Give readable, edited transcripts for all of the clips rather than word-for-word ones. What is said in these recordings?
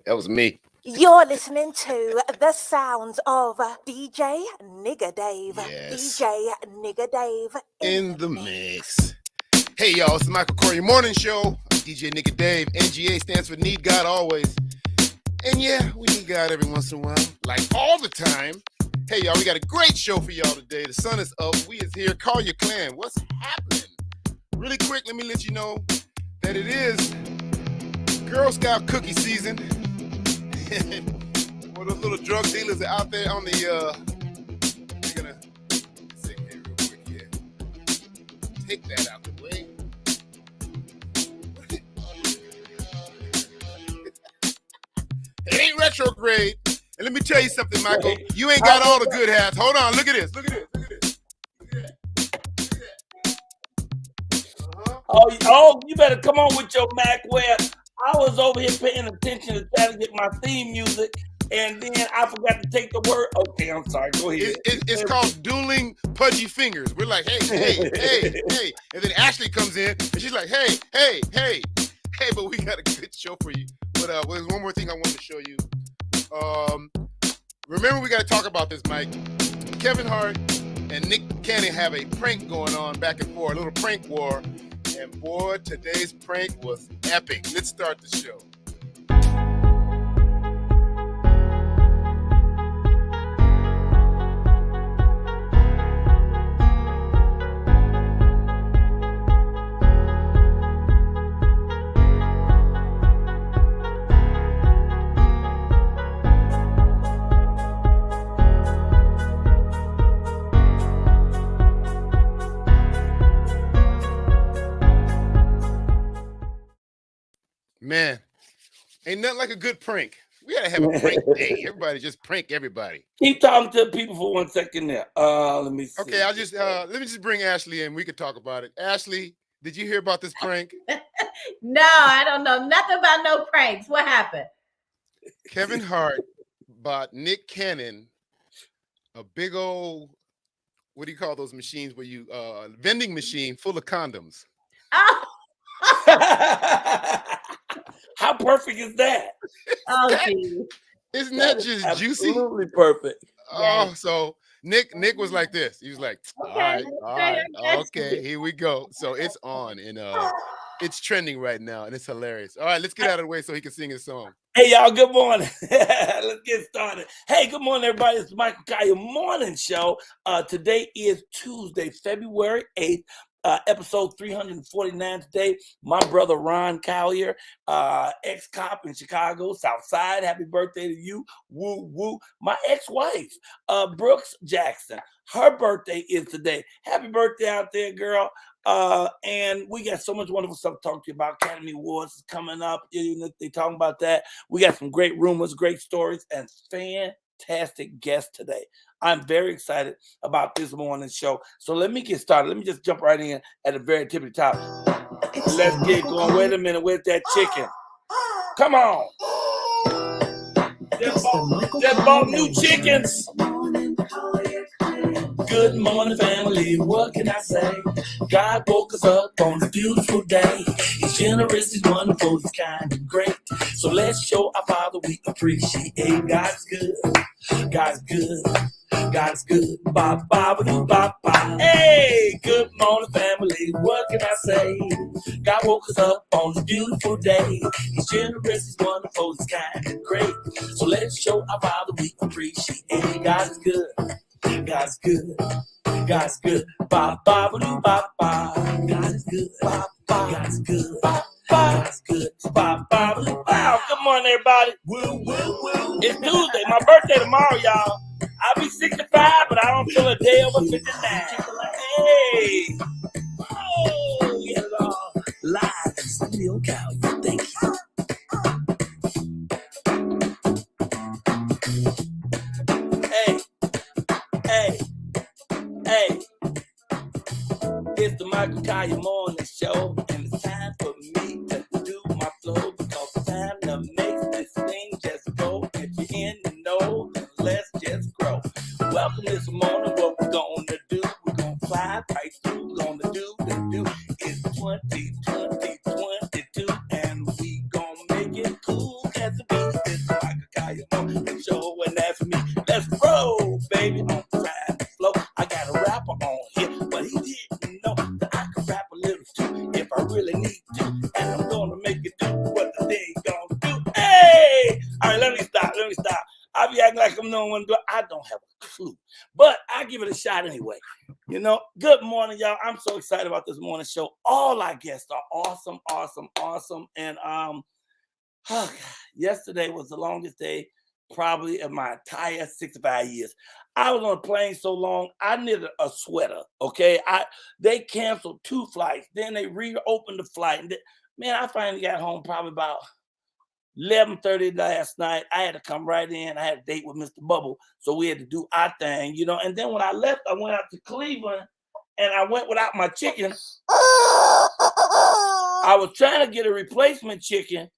That was me. You're listening to the sounds of DJ Nigga Dave. Yes. DJ Nigga Dave In the mix. Hey, y'all, it's the Michael Colyar Morning Show. I'm DJ Nigga Dave. NGA stands for Need God Always. And yeah, we need God every once in a while, like all the time. Hey, y'all, we got a great show for y'all today. The sun is up. We is here. Call your clan. What's happening? Really quick, let me let you know that it is Girl Scout cookie season. For those little drug dealers are out there on the, we're gonna sit here real quick here. Take that out the way. It ain't retrograde. And let me tell you something, Michael. You ain't got all the good hats. Hold on. Look at this. Look at this. Look at this. Look at that. Look at that. Oh, you better come on with your Mac where I was over here paying attention to try to get my theme music, and then I forgot to take the word. Okay, I'm sorry. Go ahead. It's called dueling pudgy fingers. We're like, hey. And then Ashley comes in, and she's like, hey. But we got a good show for you. But there's one more thing I wanted to show you. Remember, we got to talk about this, Mike. Kevin Hart and Nick Cannon have a prank going on back and forth, a little prank war. And boy, today's prank was epic. Let's start the show. Man, ain't nothing like a good prank. We gotta have a prank day. Everybody just prank everybody. Keep talking to people for 1 second there. Let me see. Okay, let me just bring Ashley in. We could talk about it. Ashley, did you hear about this prank? No, I don't know nothing about no pranks. What happened? Kevin Hart bought Nick Cannon a big old, what do you call those machines where you vending machine full of condoms. Oh. How perfect is that? Isn't that just juicy? Absolutely perfect. Oh, so Nick was like this. He was like, all right, okay, here we go. So it's on, and it's trending right now, and it's hilarious. All right, let's get out of the way so he can sing his song. Hey, y'all, good morning. Let's get started. Hey, good morning, everybody. It's the Michael Colyar Morning Show. Today is Tuesday, February 8th. Episode 349 today. My brother Ron Colyar, ex-cop in Chicago, South Side. Happy birthday to you. Woo, woo. My ex-wife, Brooks Jackson. Her birthday is today. Happy birthday out there, girl. And we got so much wonderful stuff to talk to you about. Academy Awards is coming up. They talking about that. We got some great rumors, great stories, and fantastic guests today. I'm very excited about this morning show. So let me get started. Let me just jump right in at the very tip of the top. Let's get going. Wait a minute. Where's that chicken? Come on. Just bought new chickens. Good morning, family. What can I say? God woke us up on a beautiful day. He's generous, he's wonderful, he's kind and great. So let's show our Father we appreciate. God's good. God's good. God's good. Ba ba ba doo ba ba. Hey, good morning, family. What can I say? God woke us up on a beautiful day. He's generous, he's wonderful, he's kind and great. So let's show our Father we appreciate. God's good. God's good. God's good. Ba ba ba doo ba ba. God is good. Ba ba. God's good. Ba ba. God's good. Ba ba ba doo. Wow. Good morning, everybody. Woo woo woo. It's Tuesday. My birthday tomorrow, y'all. I'll be 65, but I don't feel a day over 59. Hey. Oh, we got it all live in Studio Colyar. Thank you. Hey. It's the Michael Colyar Morning Show, and it's time for me to do my flow, because it's time to make this thing just go. If you're in the know, then let's just grow. Welcome this morning. What we're gonna do? We're gonna fly right through. Gonna do the do. It's 2022, and we gonna make it cool. Cause I really need to. And I'm gonna make it do what the day gonna do. Hey! All right, let me stop. I be acting like I'm no one. I don't have a clue. But I give it a shot anyway. You know, good morning, y'all. I'm so excited about this morning show. All our guests are awesome. And yesterday was the longest day probably of my entire 65 years. I was on a plane so long, I needed a sweater, okay? They canceled 2 flights. Then they reopened the flight. And man, I finally got home probably about 11:30 last night. I had to come right in. I had a date with Mr. Bubble, so we had to do our thing, you know. And then when I left, I went out to Cleveland, and I went without my chicken. I was trying to get a replacement chicken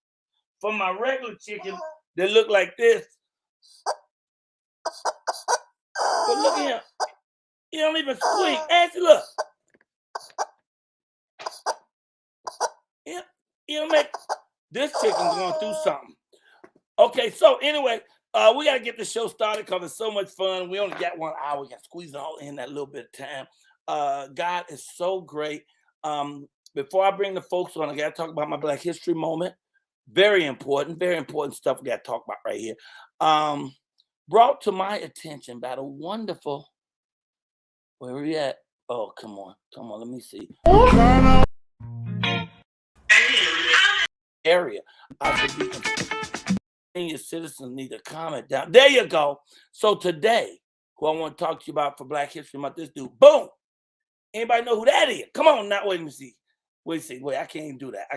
for my regular chicken that looked like this. But look at him. He don't even squeak. Ashley, look. He don't make... This chicken's going through something. Okay, so anyway, we got to get the show started because it's so much fun. We only got 1 hour. We got to squeeze it all in that little bit of time. God is so great. Before I bring the folks on, I got to talk about my Black History moment. Very important stuff we got to talk about right here. Brought to my attention by the wonderful, where are we at? Oh, come on, let me see. Area. Senior citizens need to comment down. There you go. So today, who I want to talk to you about for Black History Month, this dude, boom. Anybody know who that is? Come on now, wait, I can't even do that.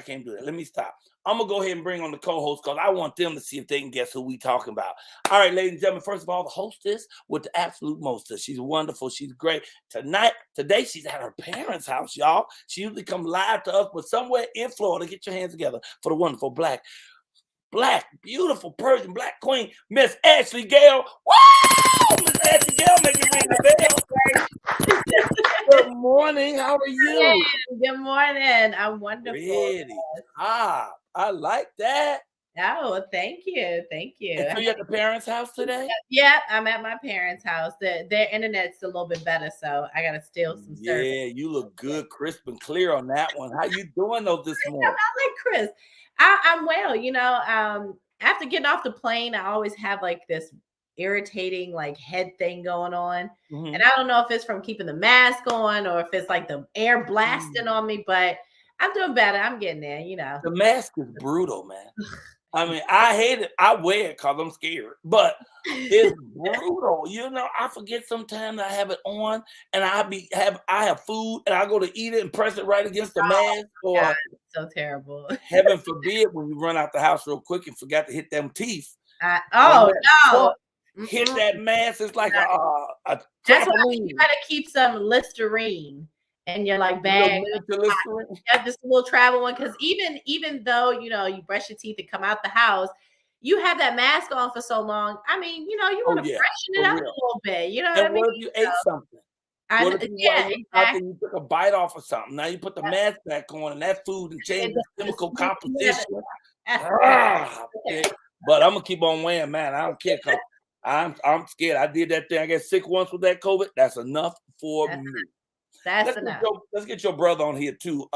Let me stop. I'm going to go ahead and bring on the co-host because I want them to see if they can guess who we talking about. All right, ladies and gentlemen, first of all, the hostess with the absolute mostest. She's wonderful. She's great. Today, she's at her parents' house, y'all. She usually comes live to us, but somewhere in Florida, get your hands together for the wonderful black, beautiful Persian black queen, Miss Ashley Gale. Woo! Miss Ashley Gale, make it ring the bell. Good morning. How are you? Good morning. I'm wonderful. Ready. I like that. Oh, thank you. And so you're at the parents' house today? Yeah, I'm at my parents' house. Their internet's a little bit better, so I gotta steal some service. Yeah, you look good, crisp and clear on that one. How you doing though this morning? I like Chris. I'm well. You know, after getting off the plane, I always have like this irritating like head thing going on, and I don't know if it's from keeping the mask on or if it's like the air blasting on me, but I'm doing better. I'm getting there, you know. The mask is brutal, man. I mean, I hate it. I wear it because I'm scared, but it's brutal. You know, I forget sometimes I have it on, and I have food, and I go to eat it and press it right against the mask. Or God, it's so terrible. Heaven forbid when you run out the house real quick and forgot to hit them teeth. No. Hit that mask. It's like a that's why you gotta keep some Listerine in your like bag. Yeah, just a little travel one, because even though you know you brush your teeth and come out the house, you have that mask on for so long. I mean, you know, you want to freshen it up a little bit. You know what I mean? What if you ate something? What if you took a bite off of something? Now you put the mask back on, and that food and change the chemical composition. But I'm gonna keep on wearing, man. I don't care. I'm scared. I did that thing. I got sick once with that COVID. That's enough for me. That's enough. Let's get your brother on here too.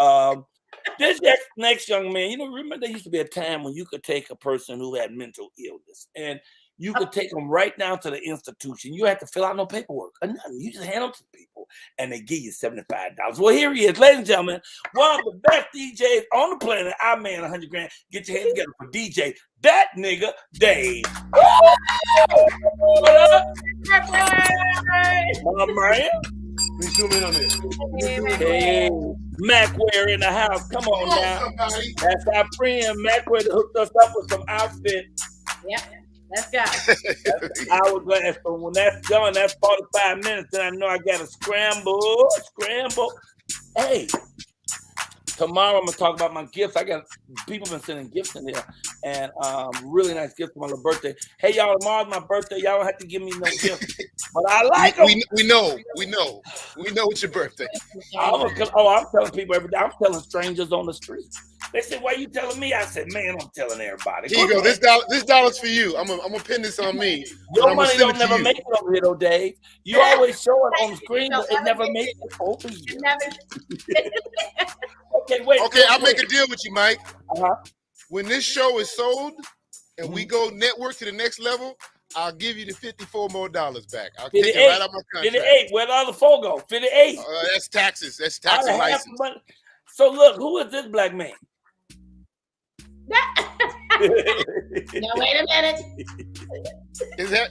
This next young man, you know, remember there used to be a time when you could take a person who had mental illness and you could take them right down to the institution. You had to fill out no paperwork or nothing. You just hand them to people and they give you $75. Well, here he is, ladies and gentlemen, one of the best DJs on the planet. I man, 100 grand. Get your hands together for DJ, that nigga Dave. What up? My man. Let me zoom in on this. Hey, Macware in the house. Come on now. That's our friend Macware that hooked us up with some outfit. Yep. Let's go. Hourglass. So when that's done, that's 45 minutes. Then I know I got to scramble. Hey, tomorrow I'm going to talk about my gifts. I got people been sending gifts in there. And really nice gifts for my little birthday. Hey, y'all, tomorrow's my birthday. Y'all don't have to give me no gift. But I like them. We know it's your birthday. I'm telling people every day. I'm telling strangers on the street. They said, "Why you telling me?" I said, "Man, I'm telling everybody." Here you go. This dollar's for you. I'm gonna pin this on me. Your money don't never make it over here, though, Dave. You always show it on the screen, but it never makes it over here. Okay, wait. Okay, I'll make a deal with you, Mike. Uh-huh. When this show is sold and we go network to the next level, I'll give you the $54 more back. I'll take it right out my contract. 58. Where the other 4 go? 58. That's taxes. That's tax and license. So look, who is this black man? Now wait a minute.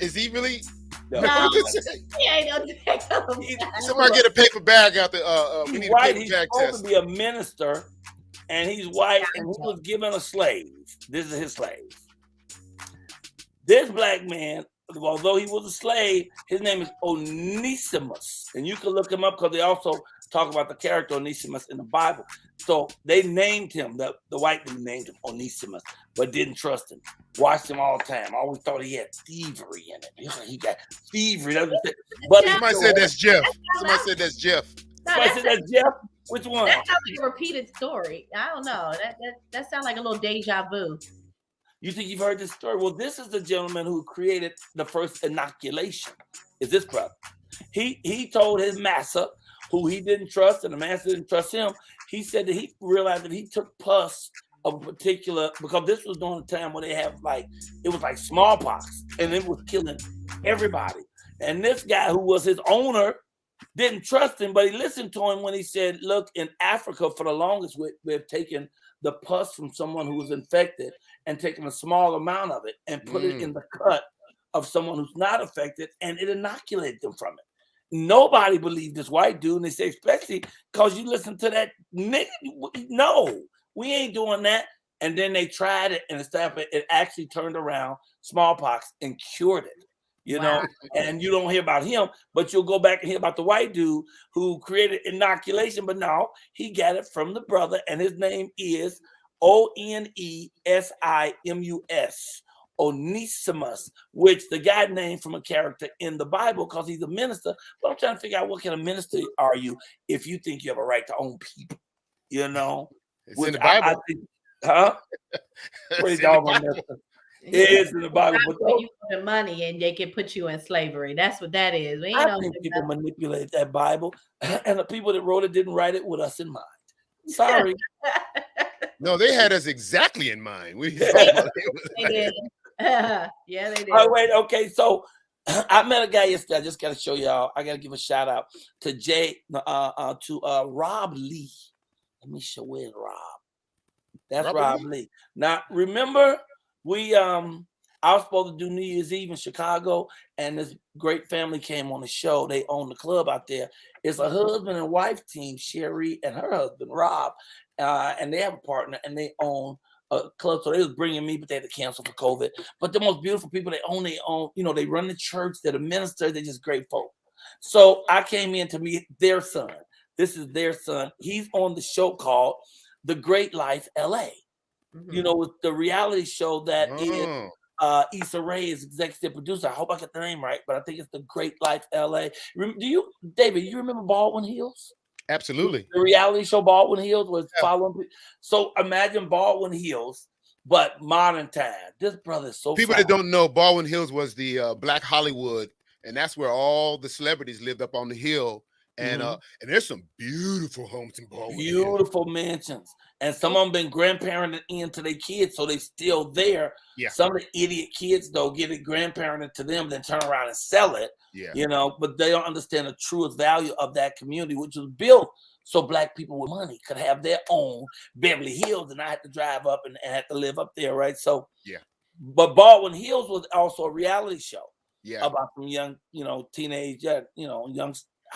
Is he really? No. He ain't no damn. Somebody get a paper bag out the. We need White. a He's paper bag supposed test. to be a minister, and he's white, and he was given a slave. This is his slave. This black man, although he was a slave, his name is Onesimus, and you can look him up because they also talk about the character Onesimus in the Bible. So they named him, the white people named him Onesimus, but didn't trust him. Watched him all the time. I always thought he had thievery in it. He got thievery. But somebody said that's Jeff. Somebody said that's Jeff. Somebody said that's Jeff. Which one? That sounds like a repeated story. I don't know. That sounds like a little deja vu. You think you've heard this story? Well, this is the gentleman who created the first inoculation. Is this brother? He told his master, who he didn't trust, and the master didn't trust him. He said that he realized that he took pus of a particular, because this was during the time when they have it was like smallpox, and it was killing everybody. And this guy who was his owner didn't trust him, but he listened to him when he said, look, in Africa for the longest, we've taken the pus from someone who was infected and taken a small amount of it and put it in the cut of someone who's not affected, and it inoculated them from it. Nobody believed this white dude, and they say, especially because you listen to that nigga. No, we ain't doing that. And then they tried it, and it actually turned around smallpox and cured it. You know, and you don't hear about him, but you'll go back and hear about the white dude who created inoculation. But no, he got it from the brother, and his name is Onesimus, Onesimus, which the guy named from a character in the Bible because he's a minister. But I'm trying to figure out what kind of minister are you if you think you have a right to own people, you know? It's in the Bible. I think, huh? Praise God. It is in the Bible, but you put the money and they can put you in slavery. That's what that is. We ain't I think people manipulate that Bible, and the people that wrote it didn't write it with us in mind. Sorry. No, they had us exactly in mind. They did. Yeah, they did. Oh, wait, okay. So I met a guy yesterday. I just got to show y'all. I got to give a shout out to Rob Lee. Let me show where's Rob. That's Rob Lee. Now remember. I was supposed to do New Year's Eve in Chicago, and this great family came on the show. They own the club out there. It's a husband and wife team, Sherry and her husband, Rob, and they have a partner, and they own a club. So they was bringing me, but they had to cancel for COVID. But the most beautiful people, they own, they run the church, they're the ministers, they're just great folk. So I came in to meet their son. This is their son. He's on the show called The Great Life LA. You know, with the reality show that is Issa Rae is executive producer. I hope I get the name right, but I think it's The Great Life LA. David, you remember Baldwin Hills? Absolutely. The reality show Baldwin Hills was following. So imagine Baldwin Hills, but modern time. This brother is so people that don't know, Baldwin Hills was the Black Hollywood, and that's where all the celebrities lived up on the hill. And and there's some beautiful homes in Baldwin. Beautiful mansions. And some of them been grandparented into their kids, so they still there. Yeah. Some of the idiot kids, though, get it grandparented to them, then turn around and sell it. Yeah. You know, but they don't understand the truest value of that community, which was built so Black people with money could have their own Beverly Hills, and I had to drive up and had to live up there, right? So yeah. But Baldwin Hills was also a reality show. Yeah. About some young, teenage, young.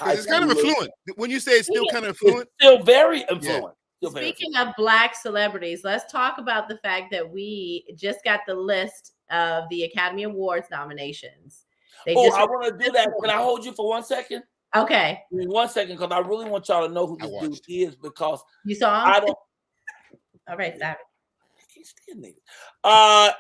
It's kind of affluent. When you say it's still kind of affluent, it's still very affluent. Yeah. Speaking of Black celebrities, let's talk about the fact that we just got the list of the Academy Awards nominations. I want to do that. Can I hold you for 1 second? Okay. 1 second, because I really want y'all to know who this dude is, because you saw him? I don't. All right, sorry.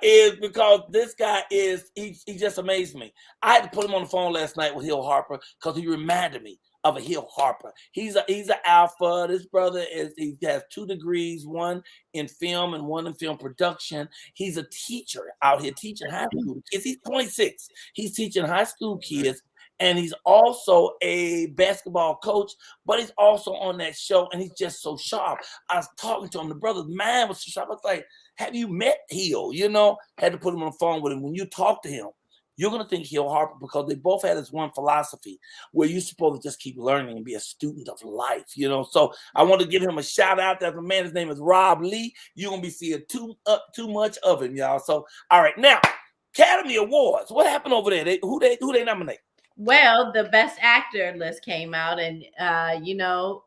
Is because this guy he just amazed me. I had to put him on the phone last night with Hill Harper because he reminded me of a Hill Harper. He's an alpha. This brother he has 2 degrees, one in film and one in film production. He's a teacher out here teaching high school kids. He's 26. He's teaching high school kids and he's also a basketball coach, but he's also on that show, and he's just so sharp. I was talking to him. The brother's mind was so sharp. I was like, have you met Hill? You know, had to put him on the phone with him. When you talk to him, you're going to think Hill Harper, because they both had this one philosophy where you're supposed to just keep learning and be a student of life, you know. So I want to give him a shout out. That's a man. His name is Rob Lee. You're going to be seeing too much of him, y'all. So, all right. Now, Academy Awards. What happened over there? Who they nominate? Well, the Best Actor list came out, and you know,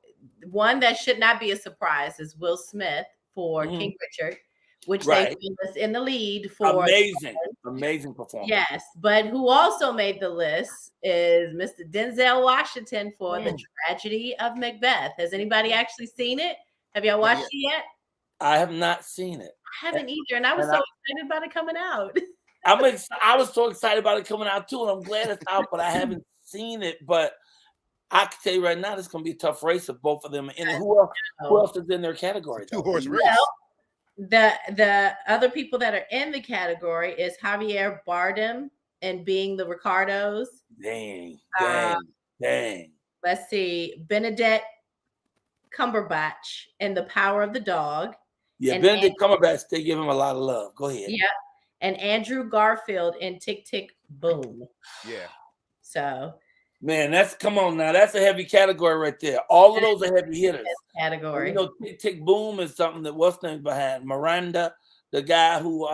one that should not be a surprise is Will Smith for King Richard, which they was in the lead for. Amazing performance. Yes, but who also made the list is Mr. Denzel Washington for The Tragedy of Macbeth. Has anybody actually seen it? Have y'all watched it yet? I have not seen it. I haven't either, and I was so excited about it coming out. I was so excited about it coming out too, and I'm glad it's out, but I haven't seen it. But I can tell you right now, it's going to be a tough race if both of them are in it. Who else is in their category? Two-horse race. Well, the other people that are in the category is Javier Bardem and Being the Ricardos. Dang. Let's see, Benedict Cumberbatch in The Power of the Dog. Yeah, Benedict Cumberbatch, they give him a lot of love. Go ahead. Yeah, and Andrew Garfield in Tick, Tick, Boom. Yeah. So. Man, come on now. That's a heavy category right there. All of those are heavy hitters. Category. You know, Tick Tick Boom is something that what's named behind Miranda, the guy who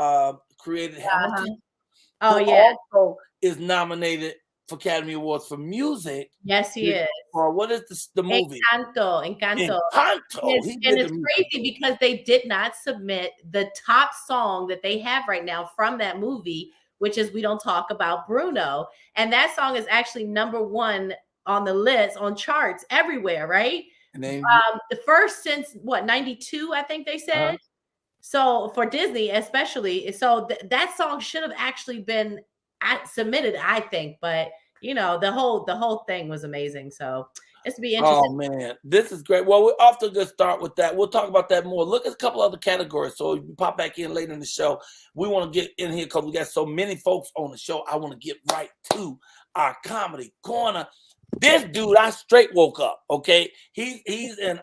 created Hamilton. Oh yeah. Also is nominated for Academy Awards for music. Yes, he is. For what is the movie? Encanto. And it's crazy because they did not submit the top song that they have right now from that movie, which is We Don't Talk About Bruno. And that song is actually #1 on the list, on charts everywhere, right? And then, the first since, 92, I think they said. So for Disney especially. So that song should have actually been submitted, I think. But, you know, the whole thing was amazing. So it's be interesting. Oh, man. This is great. Well, we're off to a good start with that. We'll talk about that more. Look at a couple other categories. So you can pop back in later in the show. We want to get in here because we got so many folks on the show. I want to get right to our comedy corner. This dude, I straight woke up, okay? He's in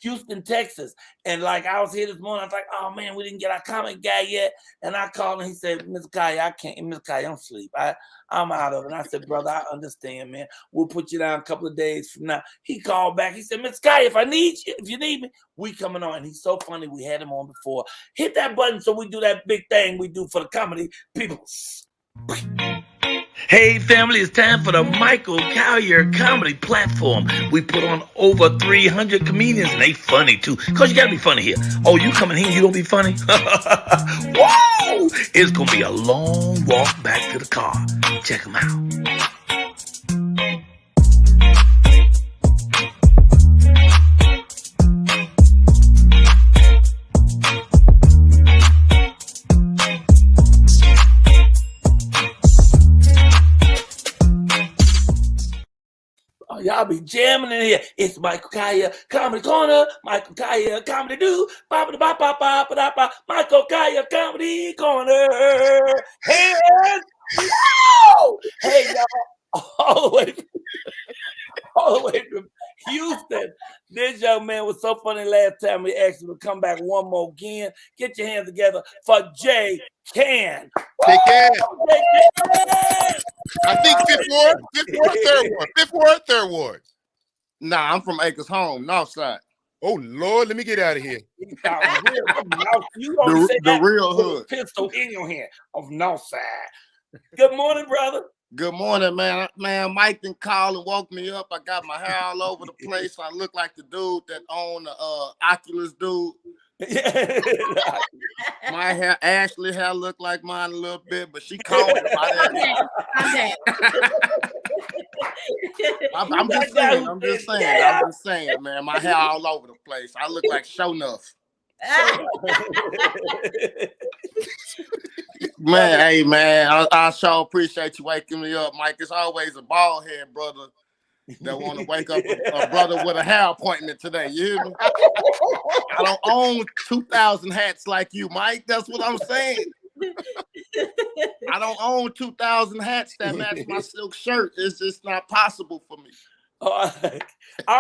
Houston, Texas. And like I was here this morning, I was like, oh man, we didn't get our comic guy yet. And I called him, he said, Mr. Colyar, I can't, Mr. Colyar, I'm asleep. I'm out of it. And I said, brother, I understand, man. We'll put you down a couple of days from now. He called back. He said, Mr. Colyar, if you need me, we coming on. And he's so funny. We had him on before. Hit that button so we do that big thing we do for the comedy people. Hey family, it's time for the Michael Colyar comedy platform. We put on over 300 comedians and they funny too. Cause you gotta be funny here. Oh, you coming here and you don't be funny? Whoa! It's gonna be a long walk back to the car. Check them out. Y'all be jamming in here. It's Michael Colyar Comedy Corner. Michael Colyar Comedy Do. Michael Colyar Comedy Corner. Hey, hey, y'all. All the way from Houston. This young man was so funny last time we asked him to come back one more again. Get your hands together for Jay Can. Jay Can. I think fifth ward, third ward. Nah, I'm from Acres Home, North Side. Oh Lord, let me get out of here. The real hood. Pistol in your hand of North Side. Good morning, brother. Good morning, man. Man, Mike and Colin woke me up. I got my hair all over the place. I look like the dude that owned the Oculus dude. My hair, Ashley hair look like mine a little bit, but she combed it. I'm just saying, man. My hair all over the place. I look like Show Enough. Man, hey man, I sure appreciate you waking me up, Mike. It's always a bald head brother that want to wake up a brother with a hair appointment today. You hear me? I don't own 2,000 hats like you, Mike. That's what I'm saying. I don't own 2,000 hats that match my silk shirt. It's just not possible for me. I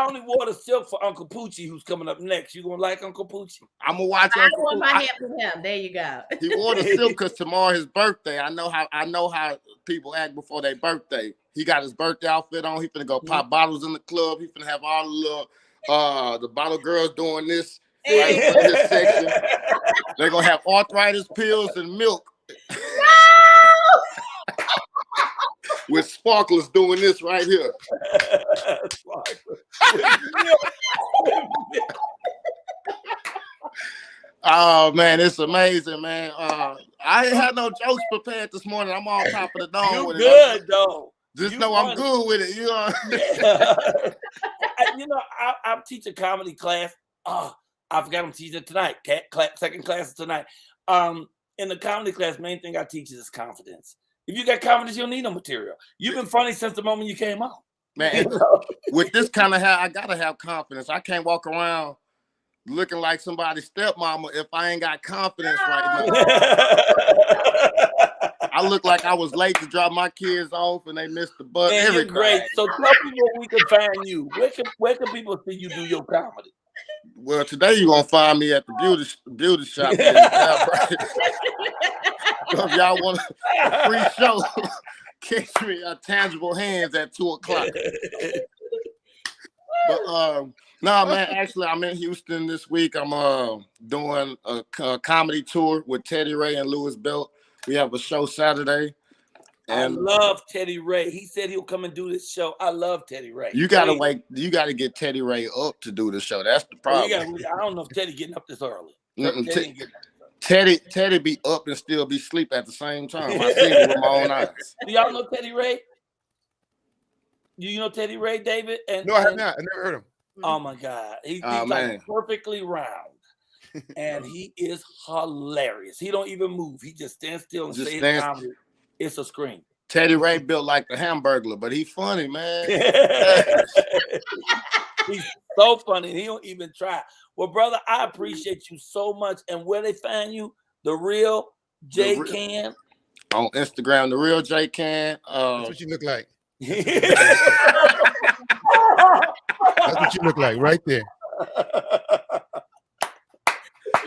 only wore the silk for Uncle Poochie, who's coming up next. You gonna like Uncle Poochie? I'm gonna watch. I want my hat with him. There you go. He wore the silk because tomorrow his birthday. I know how people act before their birthday. He got his birthday outfit on. He finna go pop bottles in the club. He finna have all the little the bottle girls doing this right in this section. They're gonna have arthritis pills and milk. With sparklers doing this right here. Oh man, it's amazing, man. I ain't had no jokes prepared this morning. I'm on top of the dome. You with good it. though. Just You know funny. I'm good with it. You know. I'm teaching comedy class. I forgot I'm teaching tonight. Second class tonight. In the comedy class, main thing I teach is confidence. If you got confidence, you don't need no material. You've been funny since the moment you came out. Man, with this kind of hair, I gotta have confidence. I can't walk around looking like somebody's stepmama if I ain't got confidence right now. I look like I was late to drop my kids off and they missed the bus. Man, you're great. So tell people where we can find you. Where can people see you do your comedy? Well, today you're gonna find me at the beauty shop. So if y'all want a free show, catch me at Tangible Hands at 2:00. But no, man. Actually, I'm in Houston this week. I'm doing a comedy tour with Teddy Ray and Louis Belt. We have a show Saturday. And I love Teddy Ray. He said he'll come and do this show. I love Teddy Ray. You gotta wait. You gotta get Teddy Ray up to do the show. That's the problem. I don't know if Teddy getting up this early. Teddy be up and still be asleep at the same time. I seen it with my own eyes. Do y'all know Teddy Ray? Do you know Teddy Ray, David? No, I have not. I never heard him. Oh my God, he's like perfectly round, and he is hilarious. He don't even move. He just stands still and says comedy. It's a scream. Teddy Ray built like the Hamburglar, but he's funny, man. He's so funny. He don't even try. Well, brother, I appreciate you so much. And where they find you, The Real J Can on Instagram. The Real J Can. That's what you look like. That's what you look like right there.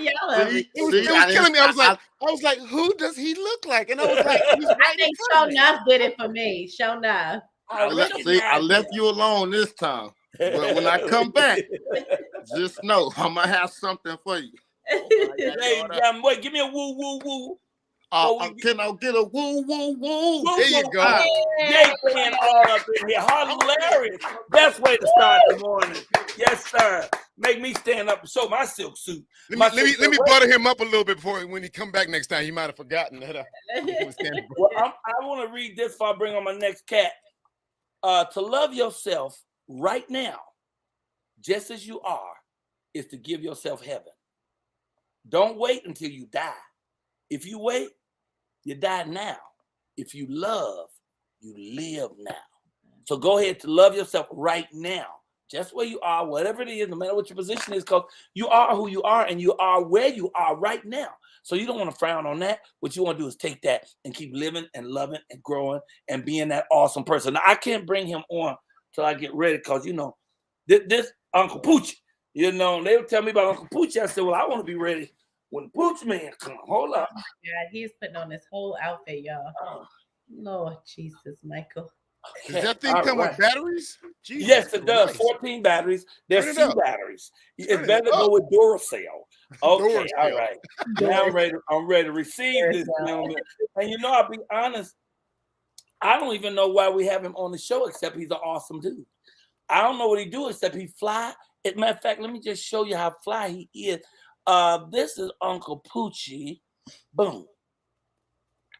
It was killing me. I was like, who does he look like? And I was like, I think Show Nuff did it for me. Show Nuff. I left you alone this time. But when I come back, just know I'm gonna have something for you. Hey, wait, give me a woo woo woo. Can I get a woo woo woo? There you go. They playing all up in here. Hilarious. Best way to start the morning. Yes, sir. Make me stand up and show my silk suit. Let me butter him up a little bit before when he come back next time. He might have forgotten that. Well, I want to read this before I bring on my next cat. To love yourself right now, just as you are, is to give yourself heaven. Don't wait until you die. If you wait, you die now. If you love, you live now. So go ahead to love yourself right now, just where you are, whatever it is, no matter what your position is, because you are who you are and you are where you are right now. So you don't want to frown on that. What you want to do is take that and keep living and loving and growing and being that awesome person. Now, I can't bring him on till I get ready because, this Uncle Poochie, they'll tell me about Uncle Poochie. I said, well, I want to be ready when the Poochie man come. Hold up. Yeah, he's putting on this whole outfit, y'all. Lord Jesus, Michael. Does that thing come with batteries? Jesus yes, it does. Christ. 14 batteries. There's 2 batteries. It's better to go with Duracell. Okay, all right. Now I'm ready to receive this gentleman. And I'll be honest, I don't even know why we have him on the show except he's an awesome dude. I don't know what he do except he fly. As a matter of fact, let me just show you how fly he is. This is Uncle Poochie. Boom.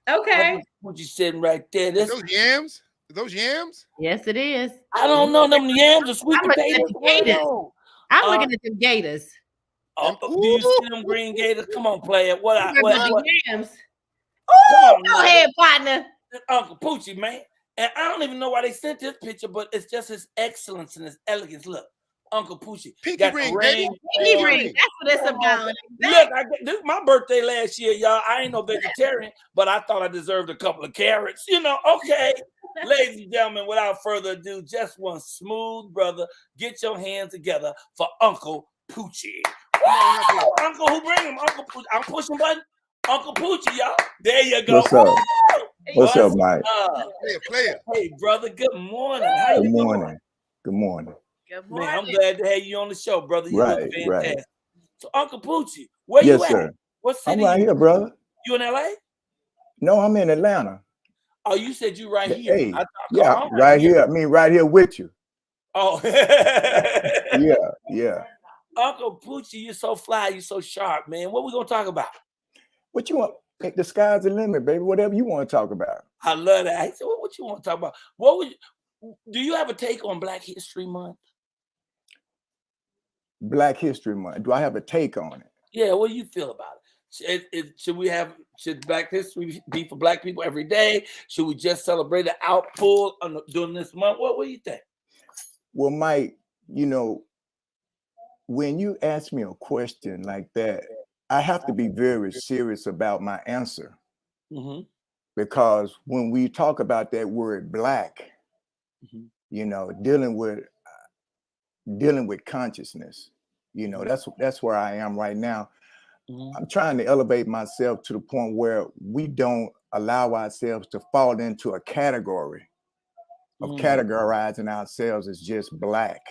Okay. Poochie sitting right there. Those yams? Are those yams? Yes, it is. I don't know. Them yams are sweet potatoes. I'm looking at them gators. Oh, do you see them green gators? Come on, play it. What? Yams. Oh, go ahead, partner. Uncle Poochie, man. And I don't even know why they sent this picture, but it's just his excellence and his elegance. Look. Uncle Poochie. Pinky Got the ring, baby. Pinky Pinky ring. ring. That's what it's about. Look, this is my birthday last year, y'all. I ain't no vegetarian, but I thought I deserved a couple of carrots. You know, okay. Ladies and gentlemen, without further ado, just one smooth brother. Get your hands together for Uncle Poochie. Woo! Uncle, who bring him? Uncle Poochie. I'm pushing button. Uncle Poochie, y'all. There you go. What's up? What's up, Mike? Player. Hey, brother. Good morning. How you Good doing? morning. Good morning. Good Man, I'm morning. glad to have you on the show, brother. You look Right, fantastic. right. So, Uncle Poochie, where Yes, you at? sir. What I'm city? right here, brother. You in LA? No, I'm in Atlanta. Oh, you said you right here. Hey, I yeah, I'm right here. I mean, right here with you. Oh, Yeah, yeah. Uncle Poochie, you're so fly, you're so sharp, man. What we gonna talk about? What you want? Hey, the sky's the limit, baby. Whatever you want to talk about. I love that. I said, what you want to talk about? Do you have a take on Black History Month? Black History Month. Do I have a take on it? Yeah, what do you feel about it? Should Black History be for Black people every day? Should we just celebrate the outpull during this month? What do you think? Well, Mike, you know, when you ask me a question like that, I have to be very serious about my answer. Mm-hmm. Because when we talk about that word black, Mm-hmm. you know, dealing with consciousness, you know, that's where I am right now. Mm-hmm. I'm trying to elevate myself to the point where we don't allow ourselves to fall into a category of categorizing ourselves as just black,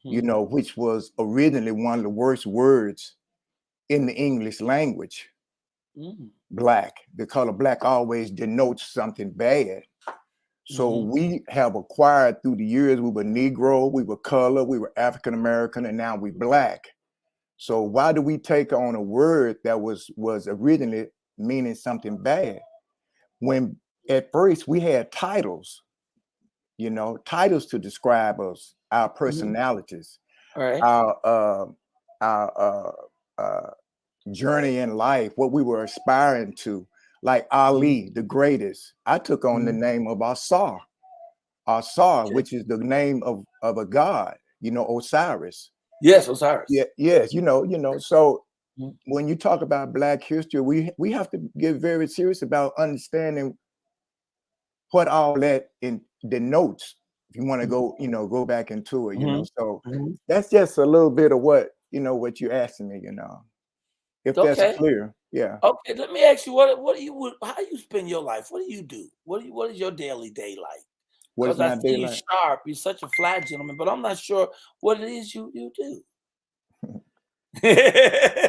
you know, which was originally one of the worst words in the English language. Black, the color black always denotes something bad. So we have acquired through the years, we were Negro, we were color, we were African American, and now we black. So why do we take on a word that was originally meaning something bad? When at first we had titles, you know, titles to describe us, our personalities, Right. our journey in life, what we were aspiring to. Like Ali, the greatest. I took on the name of Asar, which is the name of a god, you know, Osiris. Yes, Osiris. Yeah, yes, you know. So when you talk about Black history, we have to get very serious about understanding what all that denotes. If you want to go back into it, you know. So that's just a little bit of what you're asking me, you know. If that's clear, yeah. Okay, let me ask you how do you spend your life? What do you do? What is your daily day like? What is Because my I see day you like? sharp. You're such a fly gentleman, but I'm not sure what it is you do.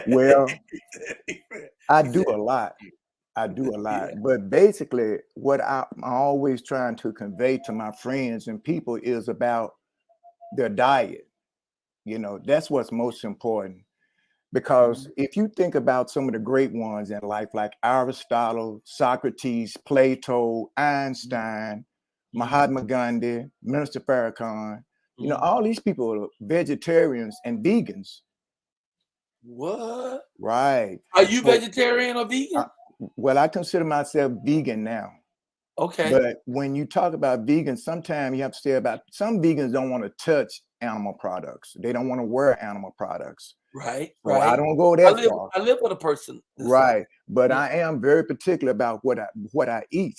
Well, I do a lot. But basically, what I'm always trying to convey to my friends and people is about their diet. You know, that's what's most important. Because if you think about some of the great ones in life, like Aristotle, Socrates, Plato, Einstein, Mahatma Gandhi, Minister Farrakhan, you know, all these people are vegetarians and vegans. What? Right. Are you vegetarian or vegan? Well, I consider myself vegan now. Okay. But when you talk about vegan, sometimes you have to say about some vegans don't want to touch animal products. They don't want to wear animal products. Right. So right. I don't go that far. I live with a person. Right. But I am very particular about what I eat.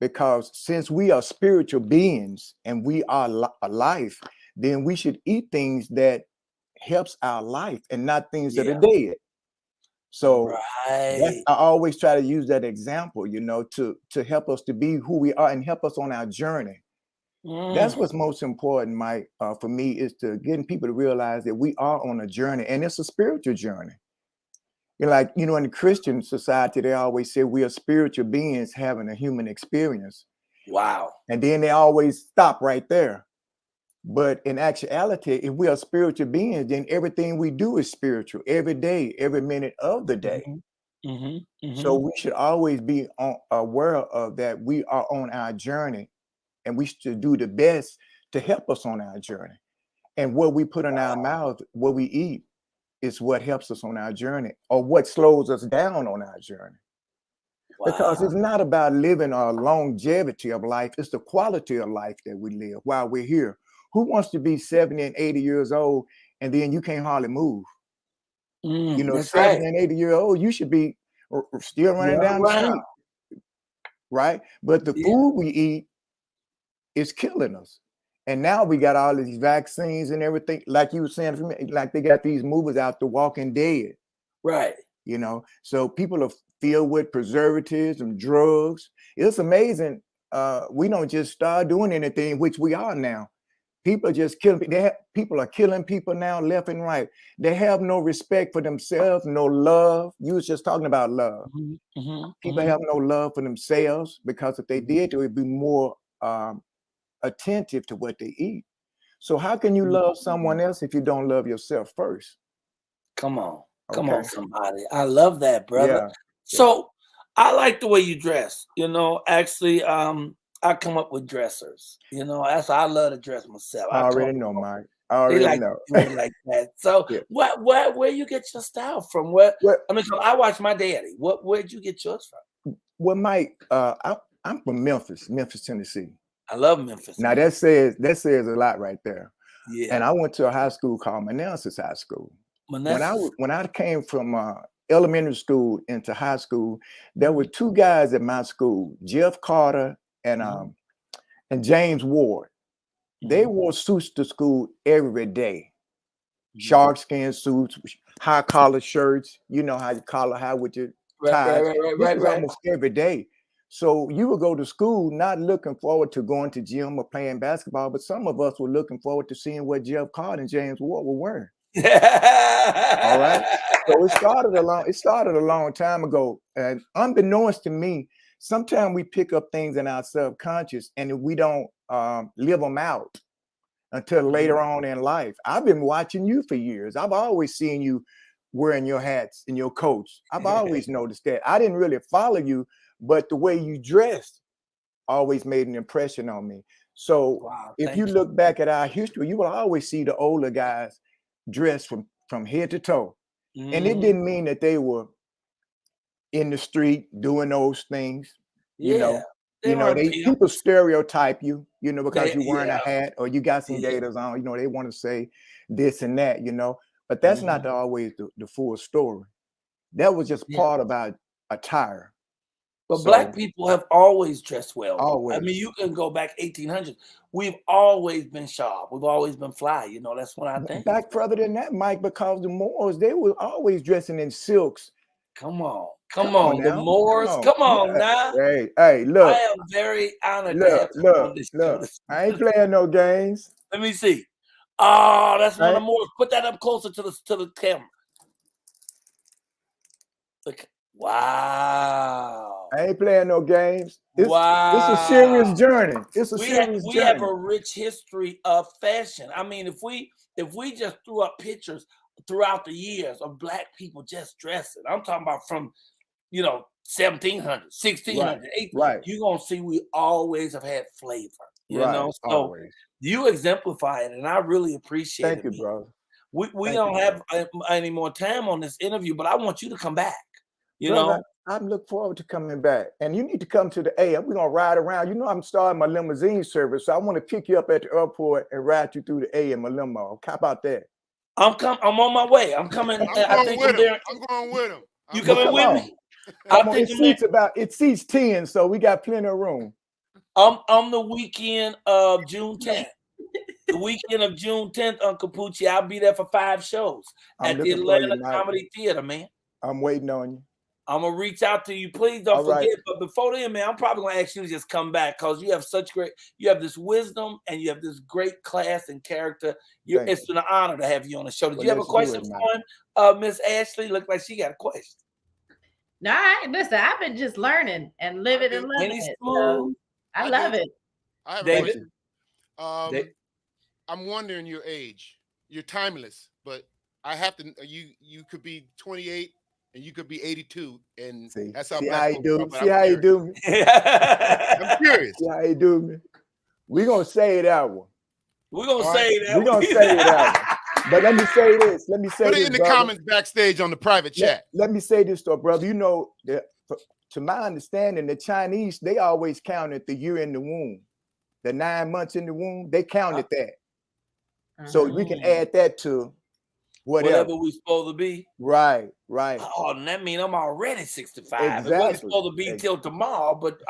Because since we are spiritual beings and we are life, then we should eat things that helps our life and not things that are dead. So I always try to use that example, you know, to help us to be who we are and help us on our journey. That's what's most important, Mike, for me, is to getting people to realize that we are on a journey, and it's a spiritual journey. You're like, you know, in the Christian society, they always say we are spiritual beings having a human experience. Wow. And then they always stop right there. But in actuality, if we are spiritual beings, then everything we do is spiritual every day, every minute of the day. So we should always be aware of that. We are on our journey, and we should do the best to help us on our journey. And what we put in our mouth, what we eat, is what helps us on our journey, or what slows us down on our journey. Because it's not about living a longevity of life, it's the quality of life that we live while we're here. Who wants to be 70 and 80 years old and then you can't hardly move? You know, 70 and 80 years old, you should be still running down the street, right? But the food we eat is killing us. And now we got all these vaccines and everything, like you were saying for me, like they got these movies out, The Walking Dead. Right. You know, so people are filled with preservatives and drugs. It's amazing. We don't just start doing anything, which we are now. People are just killing. People are killing people now, left and right. They have no respect for themselves, no love. You was just talking about love. People have no love for themselves, because if they did, they would be more attentive to what they eat. So how can you love someone else if you don't love yourself first? Come on. Come on, somebody. I love that, brother. Yeah. So I like the way you dress. You know, actually, I come up with dressers. You know, that's I love to dress myself. I already know, Mike. I already know. Like that. So where you get your style from? Where I mean, I watch my daddy. Where'd you get yours from? Well, Mike, I'm from Memphis, Tennessee. I love Memphis. Now that says a lot right there. Yeah. And I went to a high school called Manassas High School. Manassas. When I came from elementary school into high school, there were two guys at my school, Jeff Carter and James Ward. They wore suits to school every day. Shark skin suits, high collar shirts. You know how you collar high with your ties. Right. Almost every day. So you would go to school not looking forward to going to gym or playing basketball, but some of us were looking forward to seeing what Jeff Carter and James Ward were wearing. All right. So it started a long time ago. And unbeknownst to me, sometimes we pick up things in our subconscious and we don't live them out until later on in life. I've been watching you for years. I've always seen you wearing your hats and your coats. I've always noticed that. I didn't really follow you, but the way you dressed always made an impression on me. So if you look back at our history, you will always see the older guys dressed from head to toe. And it didn't mean that they were in the street doing those things. You know, people stereotype you, because you're wearing a hat or you got some gators on, they want to say this and that, but that's not always the full story. That was just part of our attire. But Black people have always dressed well. Always. I mean, you can go back 1800s. We've always been sharp. We've always been fly. That's what I think. Back further than that, Mike, because the Moors, they were always dressing in silks. Come on. The Moors. Come on now. Hey, look. I am very honored Look. I ain't playing no games. Let me see. Oh, that's one of the Moors. Put that up closer to the camera. Look. Wow. I ain't playing no games. It's a serious journey. We have a rich history of fashion. I mean, if we just threw up pictures throughout the years of Black people just dressing, I'm talking about from 1700, 1600, 1800, you're gonna see we always have had flavor. So always. You exemplify it, and I really appreciate it. Thank you, bro. We don't have any more time on this interview, but I want you to come back. I look forward to coming back, and you need to come to the A. We're gonna ride around. I'm starting my limousine service, so I want to pick you up at the airport and ride you through the A in my limo. How about that? I'm on my way. I'm coming. I'm going with him. You coming with me? It seats 10, so we got plenty of room. I'm the weekend of June 10th. The weekend of June 10th, Uncle Poochie. I'll be there for 5 shows at the Atlanta Comedy Theater, man. I'm waiting on you. I'm gonna reach out to you. Please don't forget. But before then, man, I'm probably gonna ask you to just come back because you have this wisdom and you have this great class and character. It's been an honor to have you on the show. Did you have a question for him, Miss Ashley? Looked like she got a question. No, listen, I've been just learning and living and loving it. So I love it. I have David. I'm wondering your age. You're timeless, but I have to. You could be 28. And you could be 82, and that's how. See how you do. See how you do me. I'm curious. See how you do me. We're gonna say that one. We're gonna say that. We're gonna say that one. But let me say this. Put it in the comments backstage on the private chat. Let me say this, though, brother. To my understanding, the Chinese, they always counted the year in the womb, the 9 months in the womb. They counted that. So we can add that to whatever we supposed to be. Right. Oh, and that means I'm already 65. Exactly. It wasn't supposed to be till tomorrow, but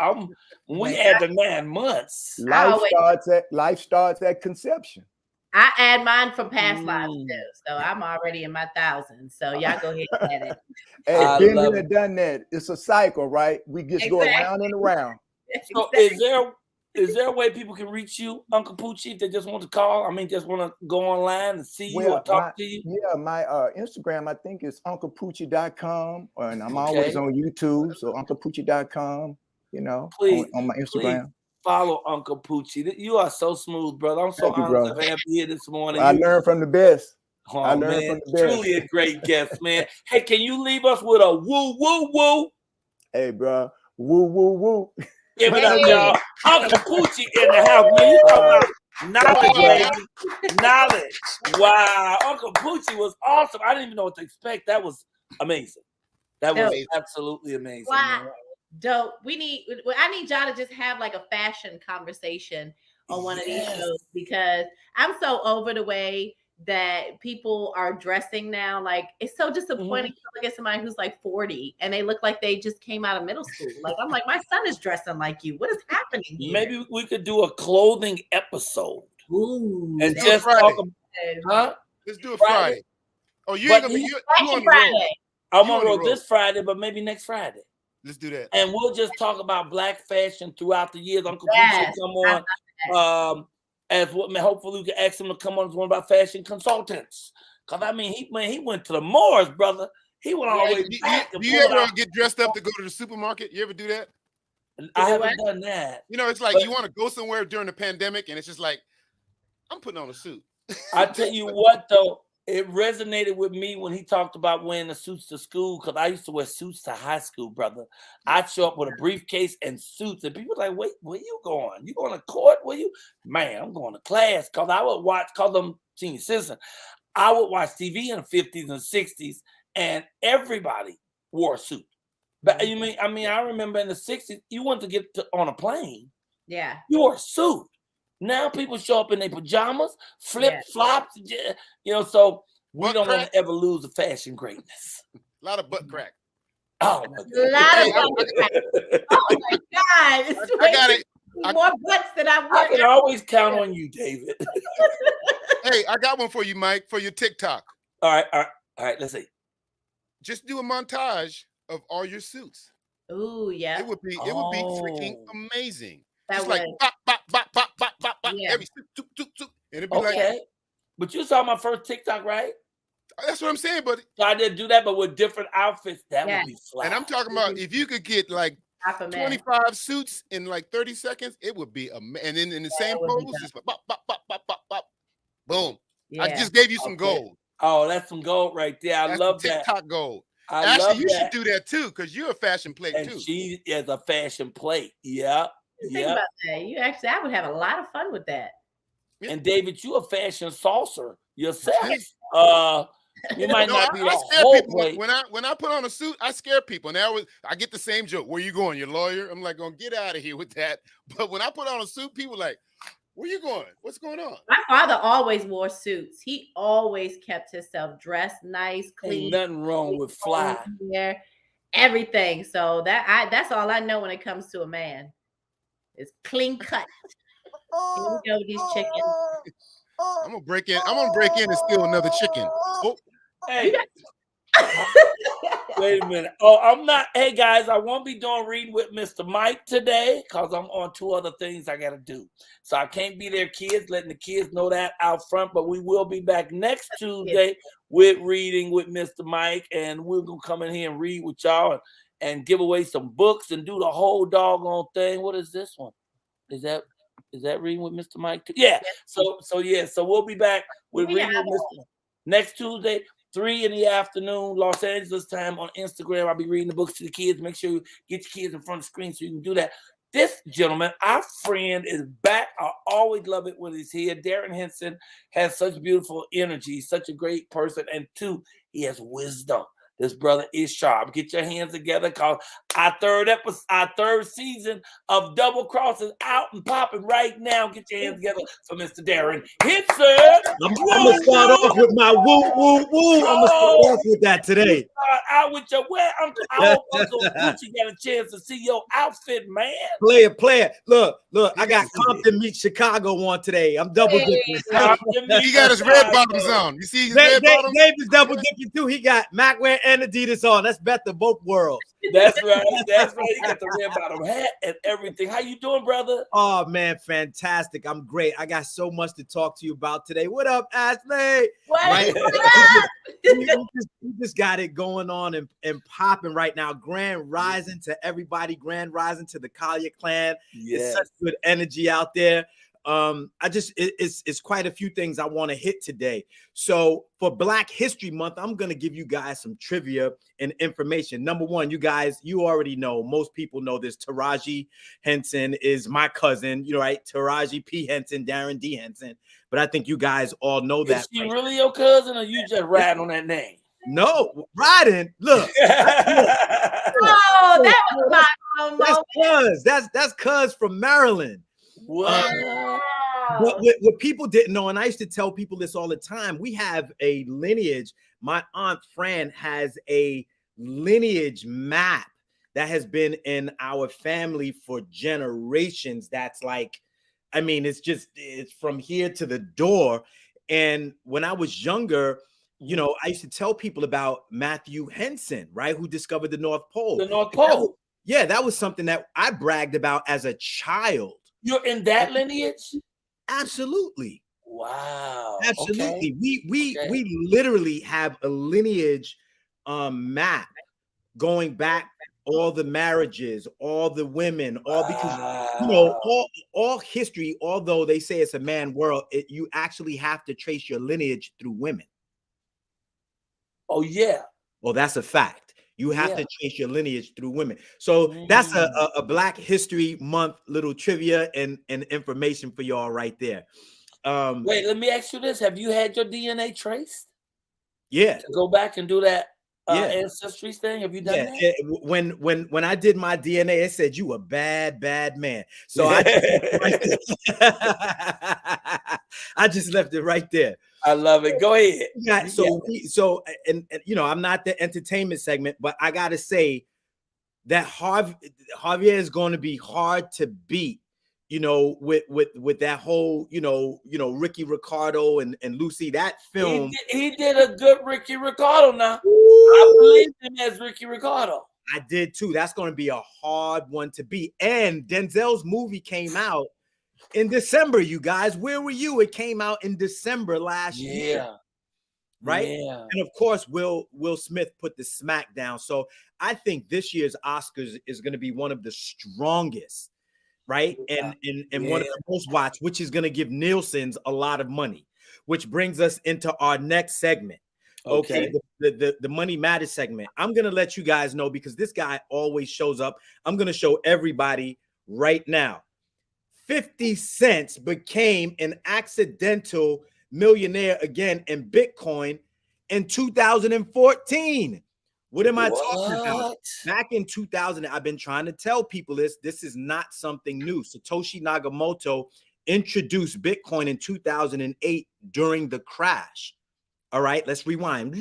when we add the 9 months. Life starts at conception. I add mine from past lives too, so I'm already in my thousands. So y'all go ahead and add it. Hey, been there and done that. It's a cycle, right? We just go around and around. So is there a way people can reach you, Uncle Poochie, if they just want to call? I mean, just want to go online and see you or talk to you? Yeah, my Instagram, I think, is unclepoochie.com, and I'm always on YouTube, so unclepoochie.com, please, on my Instagram. Please follow Uncle Poochie. You are so smooth, brother. I'm so honored to have you here this morning. I learned from the best. Oh, man, truly a great guest, man. Hey, can you leave us with a woo, woo, woo? Hey, bro, woo, woo, woo. Give it up, y'all. Uncle Poochie in the house, man. You talking about knowledge, baby. Knowledge. Wow. Uncle Poochie was awesome. I didn't even know what to expect. That was amazing. That was absolutely amazing. Wow. Dope. I need y'all to just have like a fashion conversation on one of these shows, because I'm so over the way that people are dressing now. Like, it's so disappointing to look at somebody who's like 40 and they look like they just came out of middle school. Like, I'm like, my son is dressing like you. What is happening here? Maybe we could do a clothing episode. Ooh, and just talk about, let's do it Friday. Oh, you ain't gonna be on Friday. I'm on the road this Friday, but maybe next Friday. Let's do that. And we'll just talk about Black fashion throughout the years. Uncle Poochie come on. Hopefully we can ask him to come on as one of our fashion consultants. Cause I mean, he went to the Moors, brother. He went all the way back. Do you ever get dressed up to go to the supermarket? You ever do that? I haven't done that. It's like you want to go somewhere during the pandemic, and it's just like, I'm putting on a suit. I tell you what, though, it resonated with me when he talked about wearing the suits to school, because I used to wear suits to high school, brother. I'd show up with a briefcase and suits, and people were like, wait, where you going? You going to court? Where you? Man, I'm going to class, because I would watch, call them senior citizen. I would watch TV in the 50s and 60s, and everybody wore a suit. But I remember in the 60s, you wanted to get on a plane. Yeah. You wore a suit. Now people show up in their pajamas, flip-flops, so we don't want to ever lose the fashion greatness. A lot of butt crack. Oh, my God. A lot of butt crack. Oh, my God. I got it. More butts than I want. I can always count on you, David. Hey, I got one for you, Mike, for your TikTok. All right, let's see. Just do a montage of all your suits. Ooh, yeah. It would be freaking amazing. That like bop, bop, bop, bop, bop, bop, bop. Yeah. Every suit, and it'd be like. But you saw my first TikTok, right? That's what I'm saying, but so I did do that, but with different outfits. That would be fly. And I'm talking about if you could get like 25 suits in like 30 seconds, it would be and then in the same pose, just like bop, bop, bop, bop, bop, bop. Boom. Yeah. I just gave you some gold. Oh, that's some gold right there. I love that. TikTok gold. Actually, you should do that too, because you're a fashion plate too. She is a fashion plate. Yeah. Think about that. I would have a lot of fun with that. And David, you a fashion saucer yourself. You might not be I scare people. When I put on a suit, I scare people. And I get the same joke. Where you going? Your lawyer? I'm like, gonna get out of here with that. But when I put on a suit, people like, where you going? What's going on? My father always wore suits. He always kept himself dressed nice, clean. Ain't nothing wrong with fly. Hair, everything. So that's all I know when it comes to a man. It's clean cut. Here we go with these chickens. I'm gonna break in and steal another chicken. Oh. Hey. Wait a minute. Oh, I'm not. Hey guys, I won't be doing reading with Mr. Mike today because I'm on 2 other things I gotta do. So I can't be there, kids, letting the kids know that out front. But we will be back next Tuesday with reading with Mr. Mike, and we're gonna come in here and read with y'all and give away some books and do the whole doggone thing. What is this one? Is that reading with Mr. Mike too? Yeah. So we'll be back with reading with Mr. Mike next Tuesday, 3 in the afternoon, Los Angeles time on Instagram. I'll be reading the books to the kids. Make sure you get your kids in front of the screen so you can do that. This gentleman, our friend, is back. I always love it when he's here. Darrin Henson has such beautiful energy, such a great person, and 2, he has wisdom. This brother is sharp. Get your hands together because Our third season of Double Cross is out and popping right now. Get your hands together for Mr. Darrin Henson. I'm gonna start off with my woo woo woo. I'm gonna start off with that today. Start out with your Uncle Poochie got a chance to see your outfit, man. Player. Look. I got Compton meet Chicago on today. I'm double dipping. He got his red bottoms on. You see his red bottoms? Dave is double dipping too. He got Macwear and Adidas on. That's bet of both worlds. That's right. He got the red bottom hat and everything. How you doing, brother? Oh man, fantastic. I'm great. I got so much to talk to you about today. What up, Ashley? What? We just got it going on and popping right now. Grand rising to everybody. Grand rising to the Colyar clan. Yes. It's such good energy out there. It's quite a few things I want to hit today. So for Black History Month, I'm going to give you guys some trivia and information. Number one, you guys, you already know, most people know this. Taraji Henson is my cousin, you know, right? Taraji P. Henson, Darrin D. Henson. But I think you guys all know that. Is she really your cousin, or you just riding on that name? No, riding. Look. Oh, that was my moment. That's cuz from Maryland. Wow. But what people didn't know, and I used to tell people this all the time, we have a lineage. My Aunt Fran has a lineage map that has been in our family for generations. That's like, I mean, it's from here to the door. And when I was younger, you know, I used to tell people about Matthew Henson, right, who discovered the North Pole. The North Pole. That was something that I bragged about as a child. You're in that lineage? Absolutely. Wow. Absolutely. Okay. We literally have a lineage map going back, all the marriages, all the women, all because you know, all history, although they say it's a man world, you actually have to trace your lineage through women. Oh yeah. Well, that's a fact. You have to trace your lineage through women. So that's a Black History Month little trivia and information for y'all right there. Wait, let me ask you this. Have you had your DNA traced? Yeah. To go back and do that ancestry thing? Have you done that? When I did my DNA, it said you a bad man. So I just left it right there. I love it. Go ahead. Yeah. So you know, I'm not the entertainment segment, but I gotta say that Javier is going to be hard to beat. You know, with that whole, you know, Ricky Ricardo and Lucy, that film. He did a good Ricky Ricardo now. I believe him as Ricky Ricardo. I did too. That's going to be a hard one to beat. And Denzel's movie came out in December, you guys. Where were you? It came out in December last year. Right? Yeah. And of course, Will Smith put the smack down. So I think this year's Oscars is going to be one of the strongest. Right. And one of the most watched, which is going to give Nielsen's a lot of money, which brings us into our next segment. Okay. The Money Matters segment. I'm going to let you guys know because this guy always shows up. I'm going to show everybody right now. 50 Cent became an accidental millionaire again in Bitcoin in 2014. What am I talking about? Back in 2000, I've been trying to tell people this. This is not something new. Satoshi Nakamoto introduced Bitcoin in 2008 during the crash. All right, let's rewind.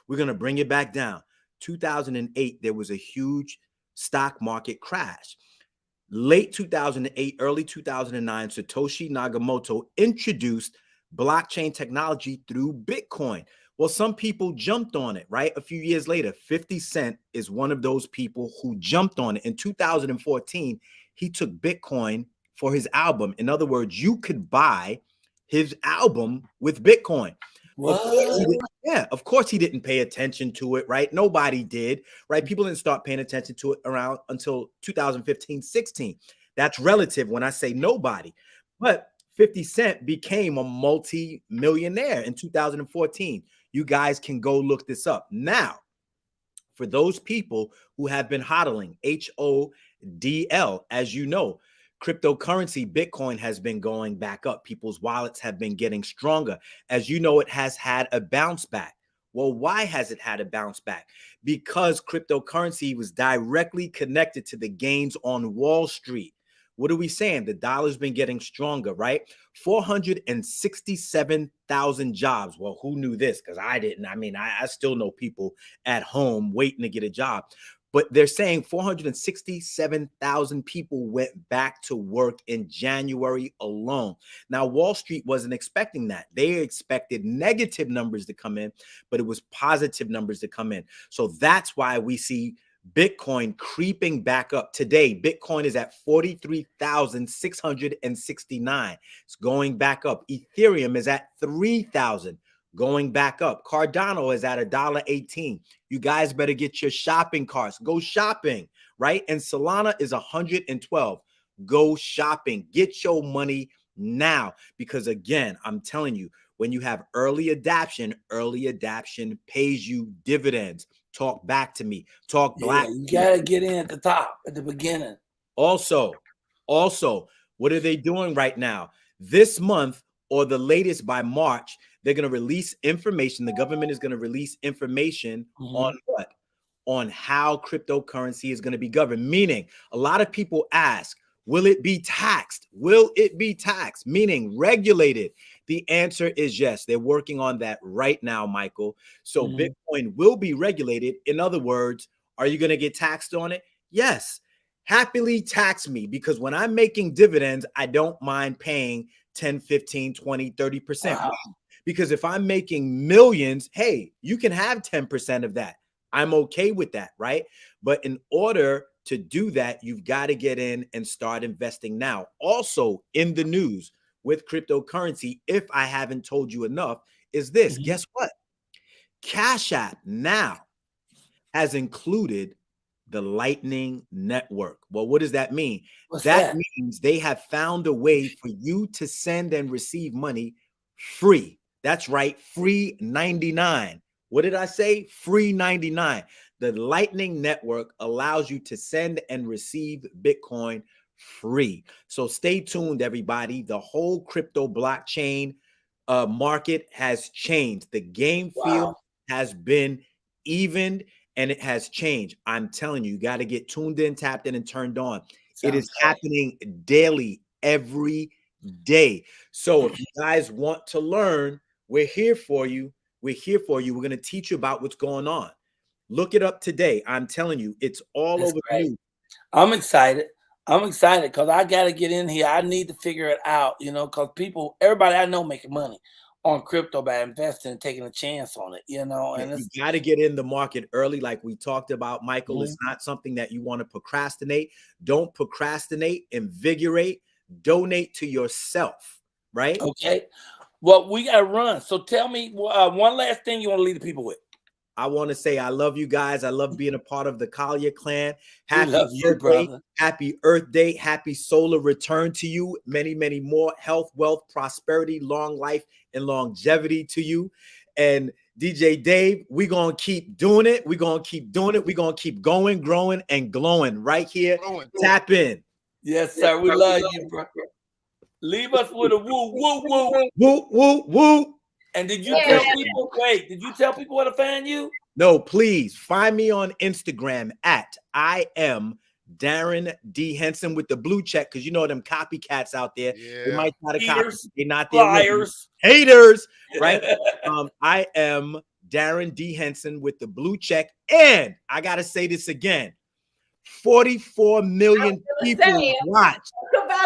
We're going to bring it back down. 2008, there was a huge stock market crash. Late 2008, early 2009, Satoshi Nakamoto introduced blockchain technology through Bitcoin. Well, some people jumped on it, right? A few years later, 50 Cent is one of those people who jumped on it. In 2014, he took Bitcoin for his album. In other words, you could buy his album with Bitcoin. Of course he didn't pay attention to it, right? Nobody did, right? People didn't start paying attention to it around until 2015, 16. That's relative when I say nobody. But 50 Cent became a multi-millionaire in 2014. You guys can go look this up. Now, for those people who have been hodling, HODL, as you know, cryptocurrency, Bitcoin has been going back up. People's wallets have been getting stronger. As you know, it has had a bounce back. Well, why has it had a bounce back? Because cryptocurrency was directly connected to the gains on Wall Street. What are we saying? The dollar's been getting stronger, right? 467,000 jobs. Well, who knew this? Because I didn't. I mean, I still know people at home waiting to get a job. But they're saying 467,000 people went back to work in January alone. Now, Wall Street wasn't expecting that. They expected negative numbers to come in, but it was positive numbers to come in. So that's why we see Bitcoin creeping back up. Today, Bitcoin is at 43,669. It's going back up. Ethereum is at 3,000. Going back up. Cardano is at $1.18. You guys better get your shopping carts. Go shopping, right? And Solana is 112. Go shopping. Get your money now. Because again, I'm telling you, when you have early adoption pays you dividends. Talk back to me. Talk black. You gotta get in at the top, at the beginning. Also, what are they doing right now? This month, or the latest by March, they're going to release information. The government is going to release information on what? On how cryptocurrency is going to be governed. Meaning, a lot of people ask, will it be taxed? Will it be taxed? Meaning regulated. The answer is yes. They're working on that right now, Michael. So Bitcoin will be regulated. In other words, are you going to get taxed on it? Yes. Happily tax me, because when I'm making dividends, I don't mind paying 10, 15, 20, 30%. Wow. Because if I'm making millions, hey, you can have 10% of that. I'm okay with that, right? But in order to do that, you've got to get in and start investing now. Also in the news with cryptocurrency, if I haven't told you enough, is this. Guess what? Cash App now has included the Lightning Network. Well, what does that mean? That means they have found a way for you to send and receive money free. That's right, free 99. What did I say? Free 99. The Lightning Network allows you to send and receive Bitcoin free. So stay tuned, everybody. The whole crypto blockchain market has changed. The game field has been evened, and it has changed. I'm telling you, you got to get tuned in, tapped in, and turned on. It is happening daily, every day. So if you guys want to learn, we're here for you. We're here for you. We're going to teach you about what's going on. Look it up today. I'm telling you, it's all over the news. I'm excited. Because I got to get in here. I need to figure it out, because everybody I know making money on crypto by investing and taking a chance on it, and you got to get in the market early. Like we talked about, Michael, it's not something that you want to procrastinate. Don't procrastinate, invigorate, donate to yourself, right? Okay. Well, we got to run. So tell me one last thing you want to leave the people with. I want to say I love you guys. I love being a part of the Colyar clan. Happy Earth Day. Happy Earth Day. Happy solar return to you. Many, many more health, wealth, prosperity, long life, and longevity to you. And DJ Dave, we're going to keep doing it. We're going to keep doing it. We're going to keep going, growing, and glowing right here. Tap in. Yes, sir. We love you, bro. Leave us with a woo, woo, woo. Woo, woo, woo. And did you tell people, did you tell people where to find you? No, please find me on Instagram at I am Darrin D. Henson with the blue check, because you know them copycats out there. They might try to copy. They're not there. Liars. Haters, right? I am Darrin D. Henson with the blue check. And I got to say this again. 44 million people watch.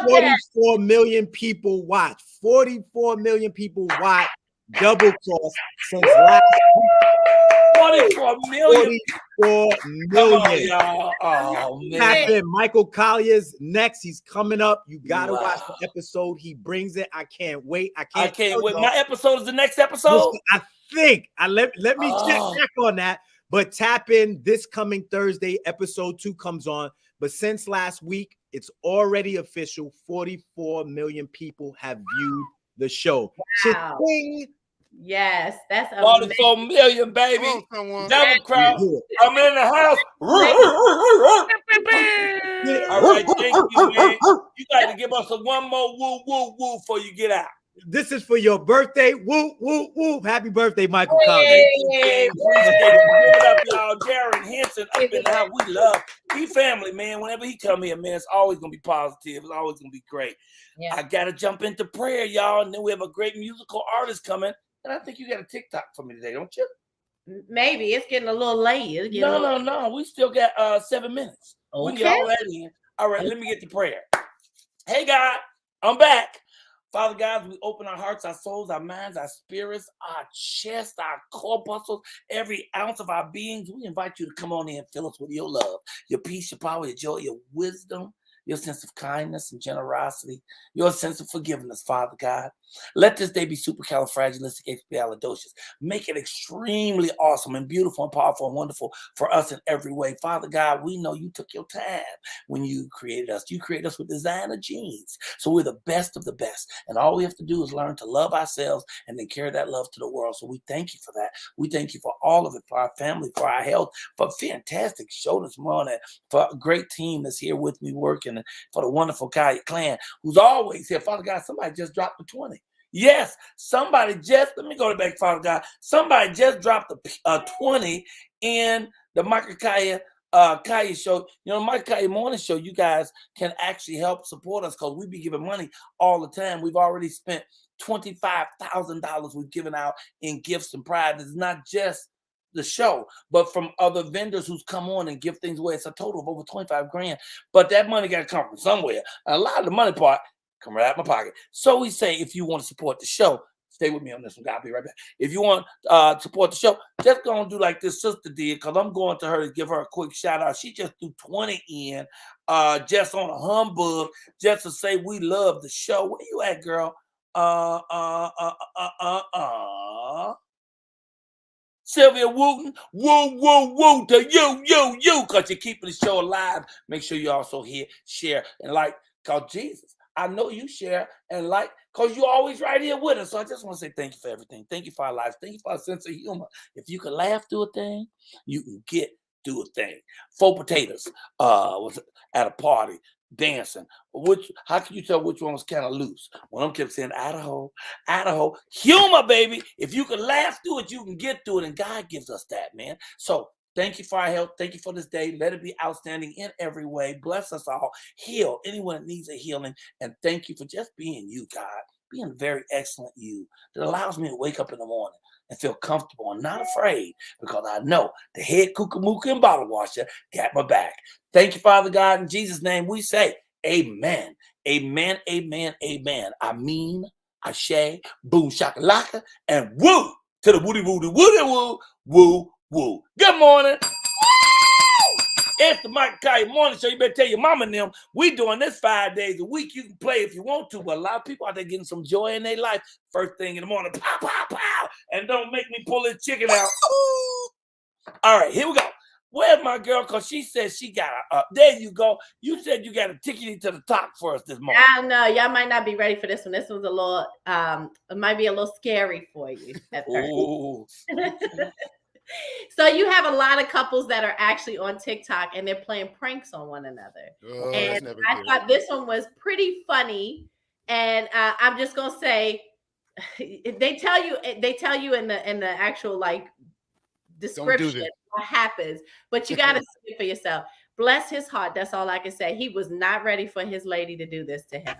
44 million people watch. 44 million people watch. Double cross since last week. 44 million. 44 million. Y'all. Oh, man. Tap in. Michael Colyar's next. He's coming up. You gotta watch the episode. He brings it. I can't wait. I can't wait. My episode is the next episode. I think. Let me check on that. But tap in this coming Thursday. Episode 2 comes on. But since last week, it's already official. 44 million people have viewed the show. Wow. Yes, that's 44 million, baby. Devil crowd. I'm in the house. All right, thank you, man. You got to give us one more woo, woo, woo before you get out. this is for your birthday. Woo, woo, woo. Happy birthday, Michael Colyar. Hey, appreciate it. Give it up, y'all. Darrin Henson up in the house. We love he family, man. Whenever he come here, man, it's always gonna be positive. It's always gonna be great. Yeah. I gotta jump into prayer, y'all. And then we have a great musical artist coming. And I think you got a TikTok for me today, don't you? Maybe it's getting a little late. No. We still got 7 minutes. Okay. We can get all that in. All right, let me get to prayer. Hey, God, I'm back. Father God, we open our hearts, our souls, our minds, our spirits, our chest, our corpuscles, every ounce of our beings. We invite you to come on in and fill us with your love, your peace, your power, your joy, your wisdom, your sense of kindness and generosity, your sense of forgiveness, Father God. Let this day be supercalifragilisticexpialidocious. Make it extremely awesome and beautiful and powerful and wonderful for us in every way. Father God, we know you took your time when you created us. You created us with designer genes. So we're the best of the best. And all we have to do is learn to love ourselves and then carry that love to the world. So we thank you for that. We thank you for all of it, for our family, for our health, for a fantastic show this morning, for a great team that's here with me working, and for the wonderful Kanja clan who's always here. Father God, somebody just dropped the 20. Yes, somebody just, let me go back, Father God. Somebody just dropped a 20 in the Michael Colyar show. You know, Michael Colyar Morning Show, you guys can actually help support us because we be giving money all the time. We've already spent $25,000 we've given out in gifts and prizes. It's not just the show, but from other vendors who's come on and give things away. It's a total of over 25 grand. But that money got to come from somewhere. And a lot of the money part come right out of my pocket. So we say, if you want to support the show, stay with me on this one. I'll be right back. If you want to support the show, just go and do like this sister did, because I'm going to her to give her a quick shout out. She just threw 20 in just on a humbug, just to say we love the show. Where you at, girl? Sylvia Wooten, woo to you, because you're keeping the show alive. Make sure you also share and like, because Jesus, I know you share and like, because you're always right here with us. So I just want to say thank you for everything. Thank you for our lives. Thank you for our sense of humor. If you can laugh through a thing, you can get through a thing. 4 potatoes was at a party dancing. How can you tell which one was kind of loose? One of them kept saying, Idaho. Humor, baby. If you can laugh through it, you can get through it. And God gives us that, man. So thank you for our health. Thank you for this day. Let it be outstanding in every way. Bless us all. Heal anyone that needs a healing. And thank you for just being you, God. Being very excellent you that allows me to wake up in the morning and feel comfortable and not afraid, because I know the head kookamook and bottle washer got my back. Thank you, Father God. In Jesus' name we say amen. Amen, amen, amen. I mean, ashe, boom, shakalaka, and woo to the woody woo, woo, woo. Good morning. It's the Michael Colyar Morning Show. You better tell your mama and them we doing this 5 days a week. You can play if you want to, but a lot of people out there getting some joy in their life. First thing in the morning, pow, pow, pow. And don't make me pull this chicken out. All right, here we go. Where's my girl? Because she said she got there you go. You said you got a ticket to the top for us this morning. I don't know. Y'all might not be ready for this one. This one's a little, it might be a little scary for you at first. So you have a lot of couples that are actually on TikTok and they're playing pranks on one another. Oh, and I thought this one was pretty funny. And I'm just gonna say, they tell you in the actual like description what happens, but you gotta see it for yourself. Bless his heart. That's all I can say. He was not ready for his lady to do this to him.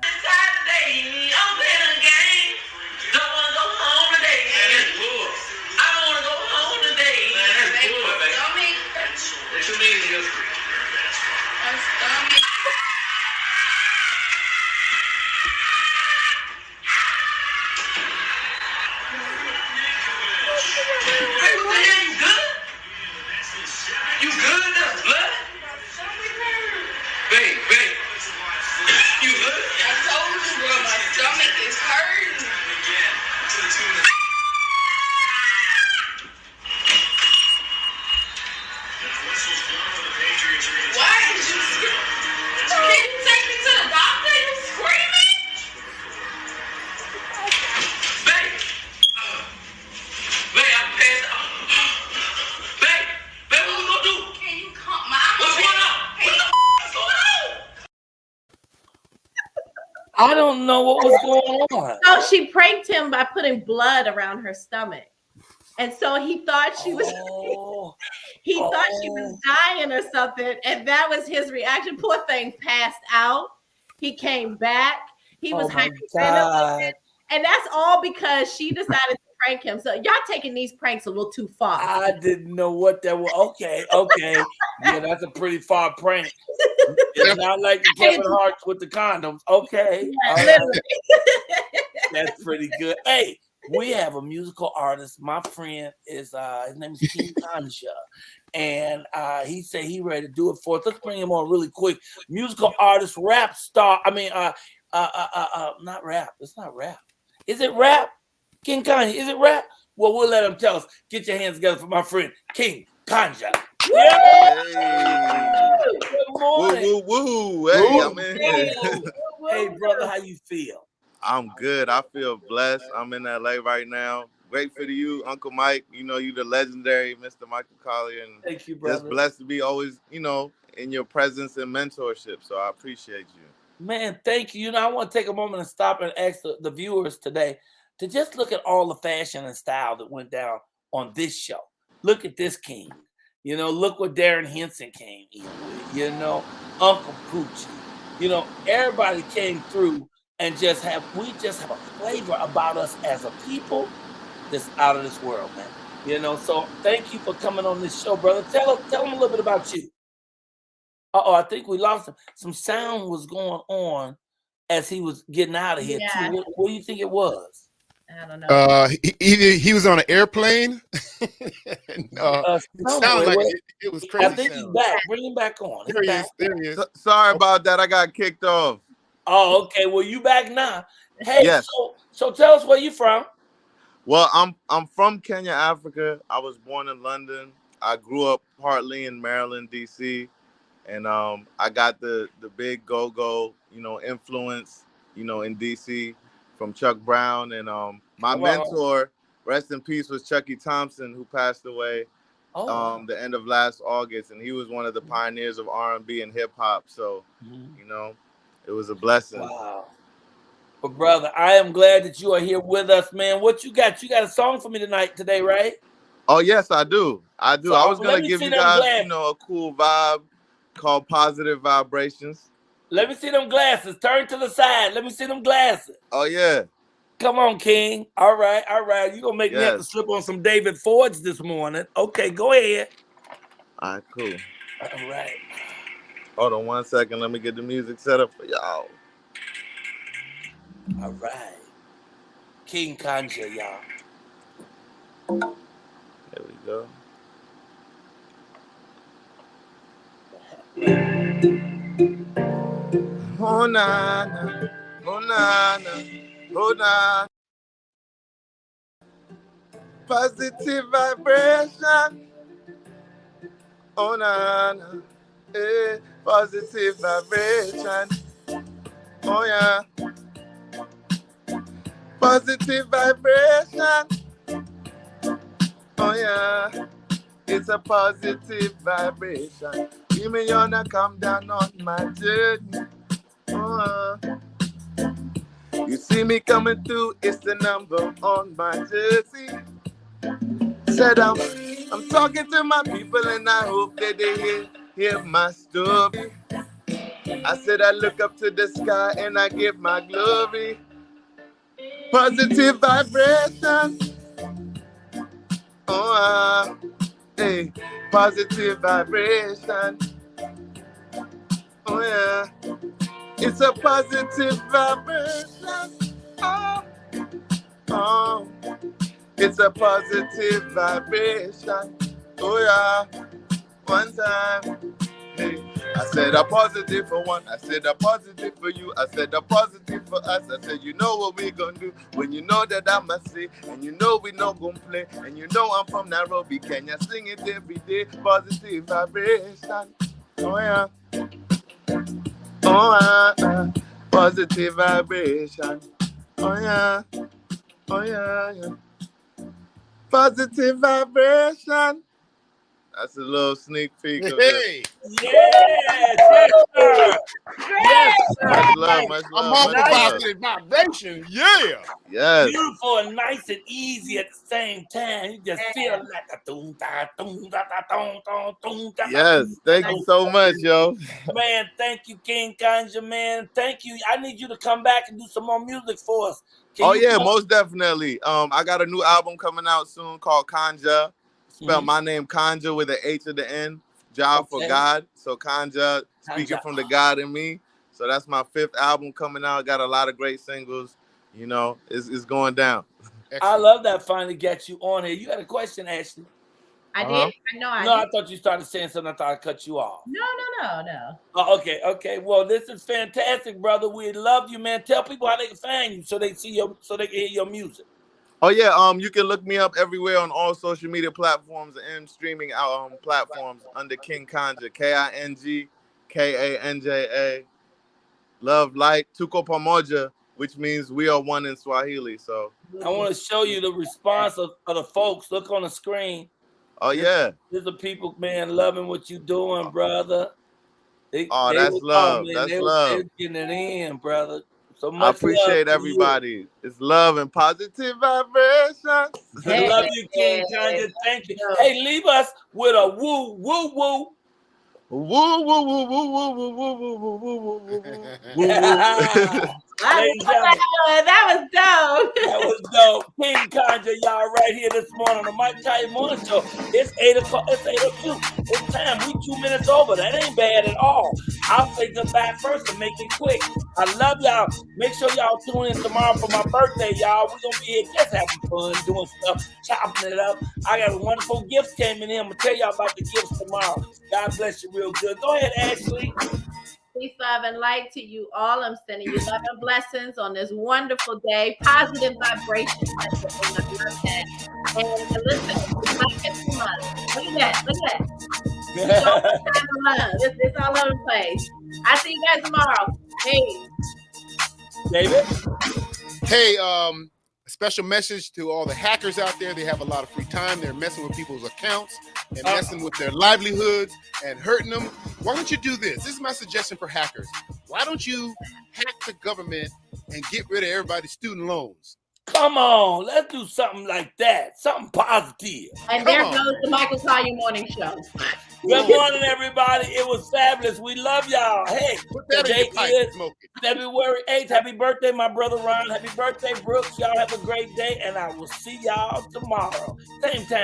I don't know what was going on. So she pranked him by putting blood around her stomach. And so he thought she was thought she was dying or something. And that was his reaction. Poor thing passed out. He came back. He was hyperventilating. And that's all because she decided to prank him. So y'all taking these pranks a little too far. I didn't know what that was. Okay. Yeah, that's a pretty far prank. It's not like the Kevin Hart's with the condoms. Okay. Yeah, literally. That's pretty good. Hey, we have a musical artist. My friend is his name is King Kanja. And he said he ready to do it for us. Let's bring him on really quick. Musical artist, rap star. I mean, not rap. It's not rap. Is it rap? King Kanja, is it rap? Well, we'll let him tell us. Get your hands together for my friend, King Kanja. Hey. Good morning. Woo. Hey, I'm in here. Hey, brother, how you feel? I'm good. I feel blessed. I'm in LA right now. Grateful to you, Uncle Mike. You know, you the legendary Mr. Michael Colyar. And thank you, brother. Just blessed to be always, you know, in your presence and mentorship. So I appreciate you. Man, thank you. You know, I want to take a moment and stop and ask the viewers today to just look at all the fashion and style that went down on this show. Look at this king. You know, look what Darrin Henson came in with. You know, Uncle Poochie. You know, everybody came through and we just have a flavor about us as a people that's out of this world, man. You know, so thank you for coming on this show, brother. Tell them a little bit about you. I think we lost him. Some sound was going on as he was getting out of here, too. What do you think it was? I don't know. He was on an airplane. It sounded like it was crazy. I think he's back. Bring him back on. There he is. Sorry about that. I got kicked off. Oh, okay. Well, you back now. Hey, yes. So tell us where you from. Well, I'm from Kenya, Africa. I was born in London. I grew up partly in Maryland, D.C., and I got the big go-go, you know, influence, you know, in D.C. from Chuck Brown. And my mentor, rest in peace, was Chucky Thompson, who passed away the end of last August. And he was one of the pioneers of R&B and hip-hop. So, you know, it was a blessing. Wow. But, brother, I am glad that you are here with us, man. What you got? You got a song for me today, right? Oh, yes, I do. I do. So, I was going to give you guys, you know, a cool vibe called Positive Vibrations. Let me see them glasses. Turn to the side. Let me see them glasses. Oh, yeah. Come on, King. All right. You're going to make me have to slip on some David Fords this morning. Okay, go ahead. All right, cool. All right. Hold on 1 second. Let me get the music set up for y'all. All right. King Kanja, y'all. There we go. Oh, na, na. Oh, na, na. Oh, na. Positive vibration. Oh, na, na. Hey, positive vibration. Oh, yeah. Positive vibration. Oh, yeah. It's a positive vibration. Give me on a come down on my journey. You see me coming through, it's the number on my jersey. Said I'm talking to my people and I hope that they hear my story. I said I look up to the sky and I give my glory. Positive vibration. Hey, positive vibration. Oh yeah, it's a positive vibration. Oh, it's a positive vibration. Oh yeah, one time. Hey, I said a positive for one. I said a positive for you. I said a positive for us. I said, you know what we gonna do when you know that I must say, and you know we not gonna play, and you know I'm from Nairobi, Kenya. Sing it every day. Positive vibration. Oh yeah. Oh positive vibration. Oh yeah. Oh yeah. Positive vibration. That's a little sneak peek of it. Yeah, sir. Yes, sir. Much love, Nice. much I'm love, on much the love. positive vibration. Yeah. Yes. Beautiful and nice and easy at the same time. You just feel like a doom da doom da da doom doom doom da. Yes. Thank you so much, yo. Man, thank you, King Kanja, man. Thank you. I need you to come back and do some more music for us. Oh yeah, most definitely. I got a new album coming out soon called Kanja. Spell my name Kanja with an H at the end. Ja for God. So Kanja, speaking from the God in me. So that's my 5th album coming out. Got a lot of great singles. You know, it's going down. I love that finally got you on here. You had a question, Ashley. I did. I I thought you started saying something. I thought I cut you off. No. Oh, okay. Well, this is fantastic, brother. We love you, man. Tell people how they can find you so they can hear your music. Oh yeah, you can look me up everywhere on all social media platforms and streaming platforms under King Kanja, KINGKANJA. Love, light, tuko pamoja, which means we are one in Swahili. So I want to show you the response of the folks. Look on the screen. Oh yeah. There's the people, man, loving what you doing, brother. That's love. That's love. They're getting it in, brother. So much I appreciate love everybody. It's love and positive vibrations. I love you, King Kanja. Thank you. Hey, leave us with a woo, woo, woo. Woo, woo, woo, woo, woo, woo, woo, woo, woo, woo, woo, woo. That was dope. That was dope. King Kanja, y'all right here this morning on the Michael Colyar Morning Show. It's 8 o'clock. It's 8:02. It's time. We 2 minutes over. That ain't bad at all. I'll say goodbye first and make it quick. I love y'all. Make sure y'all tune in tomorrow for my birthday, y'all. We're going to be here just having fun, doing stuff, chopping it up. I got wonderful gifts came in here. I'm going to tell y'all about the gifts tomorrow. God bless you real good. Go ahead, Ashley. Peace, love, and light to you all. I'm sending you love and blessings on this wonderful day. Positive vibrations. And listen, it's like it's too much. Look at that. It's all over the place. I'll see you guys tomorrow. Hey. David? Hey, a special message to all the hackers out there. They have a lot of free time. They're messing with people's accounts and messing with their livelihoods and hurting them. Why don't you do this? This is my suggestion for hackers. Why don't you hack the government and get rid of everybody's student loans? Come on, let's do something like that. Something positive. And there goes the Michael Colyar Morning Show. Good morning, everybody. It was fabulous. We love y'all. Hey, today is February 8th. Happy birthday, my brother Ron. Happy birthday, Brooks. Y'all have a great day, and I will see y'all tomorrow. Same time.